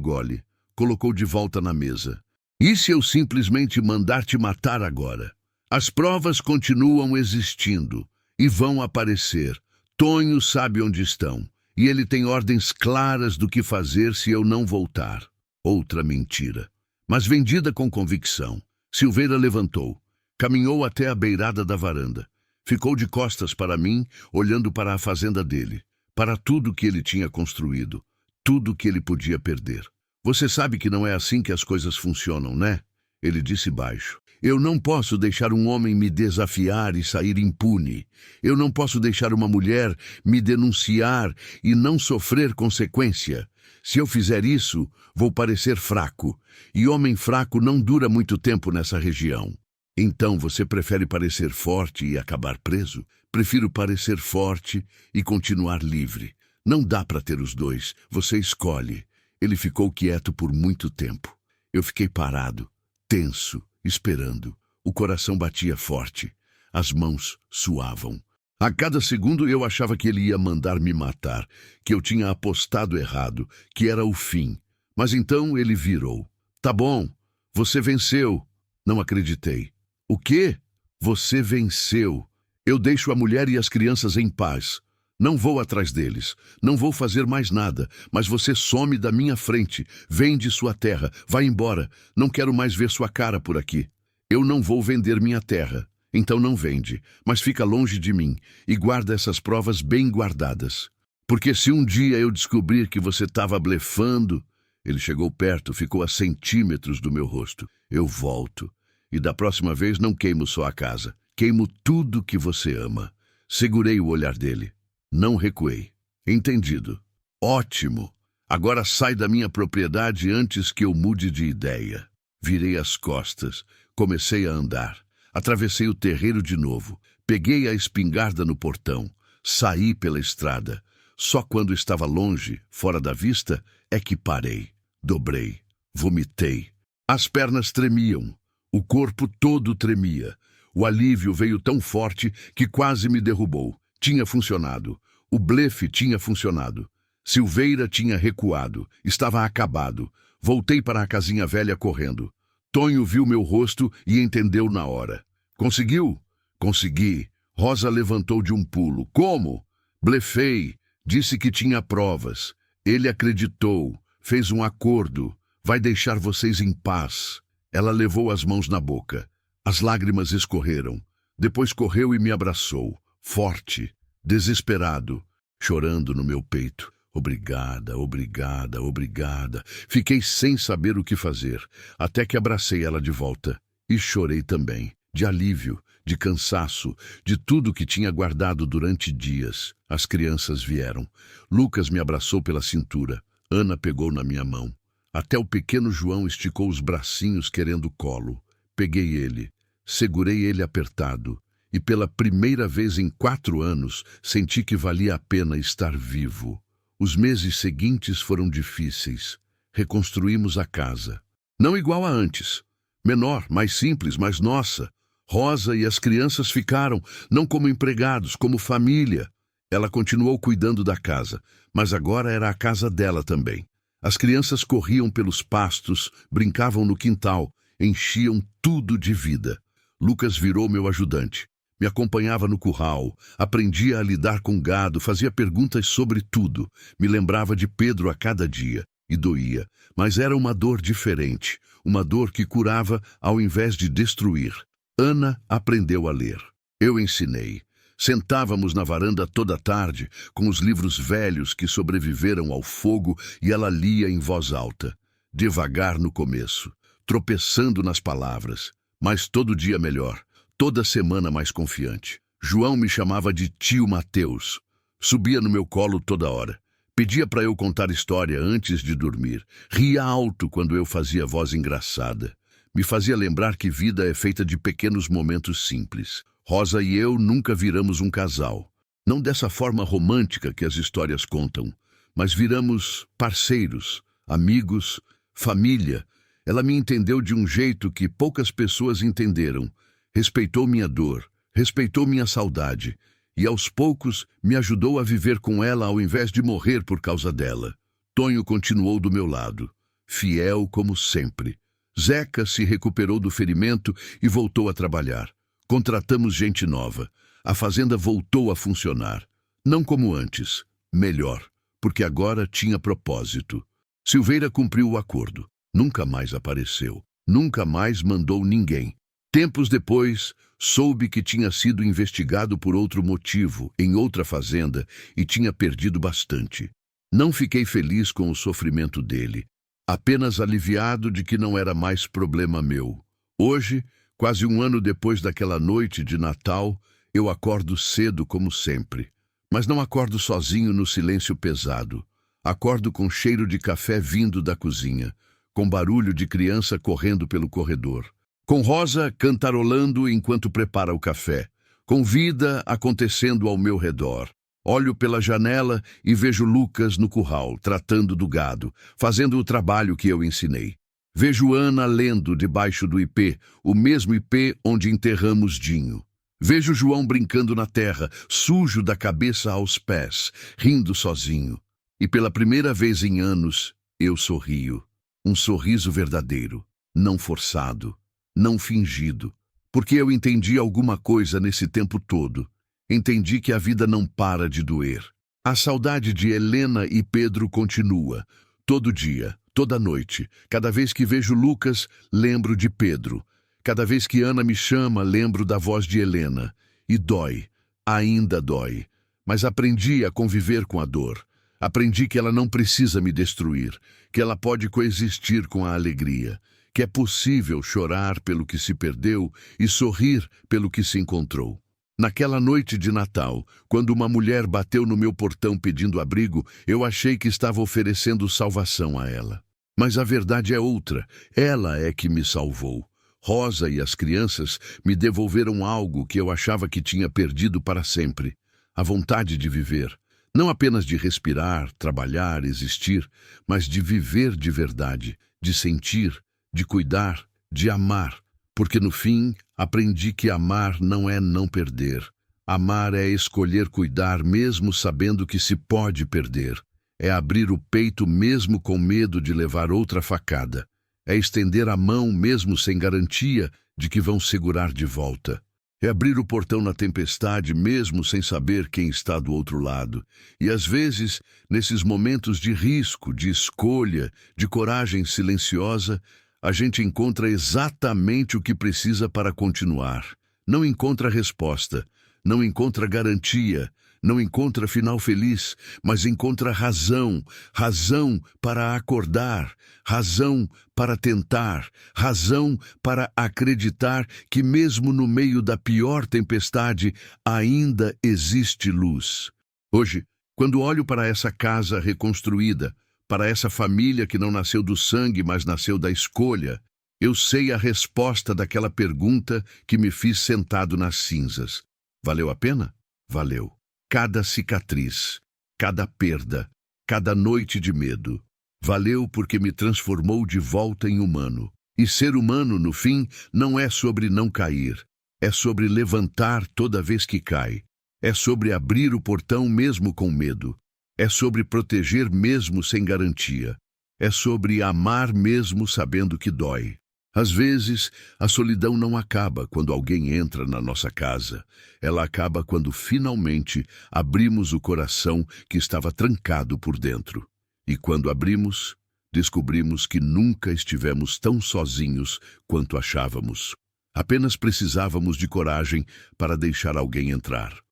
A: gole, colocou de volta na mesa. E se eu simplesmente mandar te matar agora? As provas continuam existindo e vão aparecer. Tonho sabe onde estão e ele tem ordens claras do que fazer se eu não voltar. Outra mentira, mas vendida com convicção. Silveira levantou, caminhou até a beirada da varanda. Ficou de costas para mim, olhando para a fazenda dele, para tudo que ele tinha construído, tudo que ele podia perder. Você sabe que não é assim que as coisas funcionam, né? Ele disse baixo. Eu não posso deixar um homem me desafiar e sair impune. Eu não posso deixar uma mulher me denunciar e não sofrer consequência. Se eu fizer isso, vou parecer fraco. E homem fraco não dura muito tempo nessa região. Então você prefere parecer forte e acabar preso? Prefiro parecer forte e continuar livre. Não dá para ter os dois. Você escolhe. Ele ficou quieto por muito tempo. Eu fiquei parado, tenso, esperando. O coração batia forte. As mãos suavam. A cada segundo eu achava que ele ia mandar me matar, que eu tinha apostado errado, que era o fim. Mas então ele virou. Tá bom, você venceu. Não acreditei. O quê? Você venceu. Eu deixo a mulher e as crianças em paz. Não vou atrás deles. Não vou fazer mais nada. Mas você some da minha frente. Vende sua terra. Vai embora. Não quero mais ver sua cara por aqui. Eu não vou vender minha terra. Então não vende. Mas fica longe de mim. E guarda essas provas bem guardadas. Porque se um dia eu descobrir que você estava blefando... Ele chegou perto, ficou a centímetros do meu rosto. Eu volto. E da próxima vez não queimo só a casa. Queimo tudo que você ama. Segurei o olhar dele. Não recuei. Entendido. Ótimo. Agora sai da minha propriedade antes que eu mude de ideia. Virei as costas. Comecei a andar. Atravessei o terreiro de novo. Peguei a espingarda no portão. Saí pela estrada. Só quando estava longe, fora da vista, é que parei. Dobrei. Vomitei. As pernas tremiam. O corpo todo tremia. O alívio veio tão forte que quase me derrubou. Tinha funcionado. O blefe tinha funcionado. Silveira tinha recuado. Estava acabado. Voltei para a casinha velha correndo. Tonho viu meu rosto e entendeu na hora. Conseguiu? Consegui. Rosa levantou de um pulo. Como? Blefei. Disse que tinha provas. Ele acreditou. Fez um acordo. Vai deixar vocês em paz. Ela levou as mãos na boca. As lágrimas escorreram. Depois correu e me abraçou. Forte. Desesperado. Chorando no meu peito. Obrigada, obrigada, obrigada. Fiquei sem saber o que fazer. Até que abracei ela de volta. E chorei também. De alívio, de cansaço, de tudo que tinha guardado durante dias. As crianças vieram. Lucas me abraçou pela cintura. Ana pegou na minha mão. Até o pequeno João esticou os bracinhos querendo colo. Peguei ele. Segurei ele apertado. E pela primeira vez em 4 anos, senti que valia a pena estar vivo. Os meses seguintes foram difíceis. Reconstruímos a casa. Não igual a antes. Menor, mais simples, mas nossa. Rosa e as crianças ficaram, não como empregados, como família. Ela continuou cuidando da casa, mas agora era a casa dela também. As crianças corriam pelos pastos, brincavam no quintal, enchiam tudo de vida. Lucas virou meu ajudante. Me acompanhava no curral, aprendia a lidar com gado, fazia perguntas sobre tudo. Me lembrava de Pedro a cada dia, e doía. Mas era uma dor diferente, uma dor que curava ao invés de destruir. Ana aprendeu a ler. Eu ensinei. Sentávamos na varanda toda tarde, com os livros velhos que sobreviveram ao fogo, e ela lia em voz alta, devagar no começo, tropeçando nas palavras, mas todo dia melhor, toda semana mais confiante. João me chamava de tio Mateus. Subia no meu colo toda hora. Pedia para eu contar história antes de dormir. Ria alto quando eu fazia voz engraçada. Me fazia lembrar que vida é feita de pequenos momentos simples. Rosa e eu nunca viramos um casal. Não dessa forma romântica que as histórias contam, mas viramos parceiros, amigos, família. Ela me entendeu de um jeito que poucas pessoas entenderam. Respeitou minha dor, respeitou minha saudade e, aos poucos, me ajudou a viver com ela ao invés de morrer por causa dela. Tonho continuou do meu lado, fiel como sempre. Zeca se recuperou do ferimento e voltou a trabalhar. Contratamos gente nova. A fazenda voltou a funcionar. Não como antes, melhor, porque agora tinha propósito. Silveira cumpriu o acordo. Nunca mais apareceu. Nunca mais mandou ninguém. Tempos depois, soube que tinha sido investigado por outro motivo, em outra fazenda, e tinha perdido bastante. Não fiquei feliz com o sofrimento dele, apenas aliviado de que não era mais problema meu. Hoje, quase um ano depois daquela noite de Natal, eu acordo cedo como sempre. Mas não acordo sozinho no silêncio pesado. Acordo com cheiro de café vindo da cozinha, com barulho de criança correndo pelo corredor, com Rosa cantarolando enquanto prepara o café, com vida acontecendo ao meu redor. Olho pela janela e vejo Lucas no curral, tratando do gado, fazendo o trabalho que eu ensinei. Vejo Ana lendo debaixo do ipê, o mesmo ipê onde enterramos Dinho. Vejo João brincando na terra, sujo da cabeça aos pés, rindo sozinho. E pela primeira vez em anos, eu sorrio. Um sorriso verdadeiro, não forçado, não fingido. Porque eu entendi alguma coisa nesse tempo todo. Entendi que a vida não para de doer. A saudade de Helena e Pedro continua. Todo dia, toda noite. Cada vez que vejo Lucas, lembro de Pedro. Cada vez que Ana me chama, lembro da voz de Helena. E dói, ainda dói. Mas aprendi a conviver com a dor. Aprendi que ela não precisa me destruir, que ela pode coexistir com a alegria, que é possível chorar pelo que se perdeu e sorrir pelo que se encontrou. Naquela noite de Natal, quando uma mulher bateu no meu portão pedindo abrigo, eu achei que estava oferecendo salvação a ela. Mas a verdade é outra. Ela é que me salvou. Rosa e as crianças me devolveram algo que eu achava que tinha perdido para sempre. A vontade de viver. Não apenas de respirar, trabalhar, existir, mas de viver de verdade, de sentir, de cuidar, de amar. Porque no fim, aprendi que amar não é não perder. Amar é escolher cuidar mesmo sabendo que se pode perder. É abrir o peito mesmo com medo de levar outra facada. É estender a mão mesmo sem garantia de que vão segurar de volta. É abrir o portão na tempestade mesmo sem saber quem está do outro lado. E às vezes, nesses momentos de risco, de escolha, de coragem silenciosa, a gente encontra exatamente o que precisa para continuar. Não encontra resposta, não encontra garantia, não encontra final feliz, mas encontra razão, razão para acordar, razão para tentar, razão para acreditar que mesmo no meio da pior tempestade ainda existe luz. Hoje, quando olho para essa casa reconstruída, para essa família que não nasceu do sangue, mas nasceu da escolha, eu sei a resposta daquela pergunta que me fiz sentado nas cinzas. Valeu a pena? Valeu. Cada cicatriz, cada perda, cada noite de medo. Valeu porque me transformou de volta em humano. E ser humano, no fim, não é sobre não cair. É sobre levantar toda vez que cai. É sobre abrir o portão mesmo com medo. É sobre proteger mesmo sem garantia. É sobre amar mesmo sabendo que dói. Às vezes, a solidão não acaba quando alguém entra na nossa casa. Ela acaba quando finalmente abrimos o coração que estava trancado por dentro. E quando abrimos, descobrimos que nunca estivemos tão sozinhos quanto achávamos. Apenas precisávamos de coragem para deixar alguém entrar.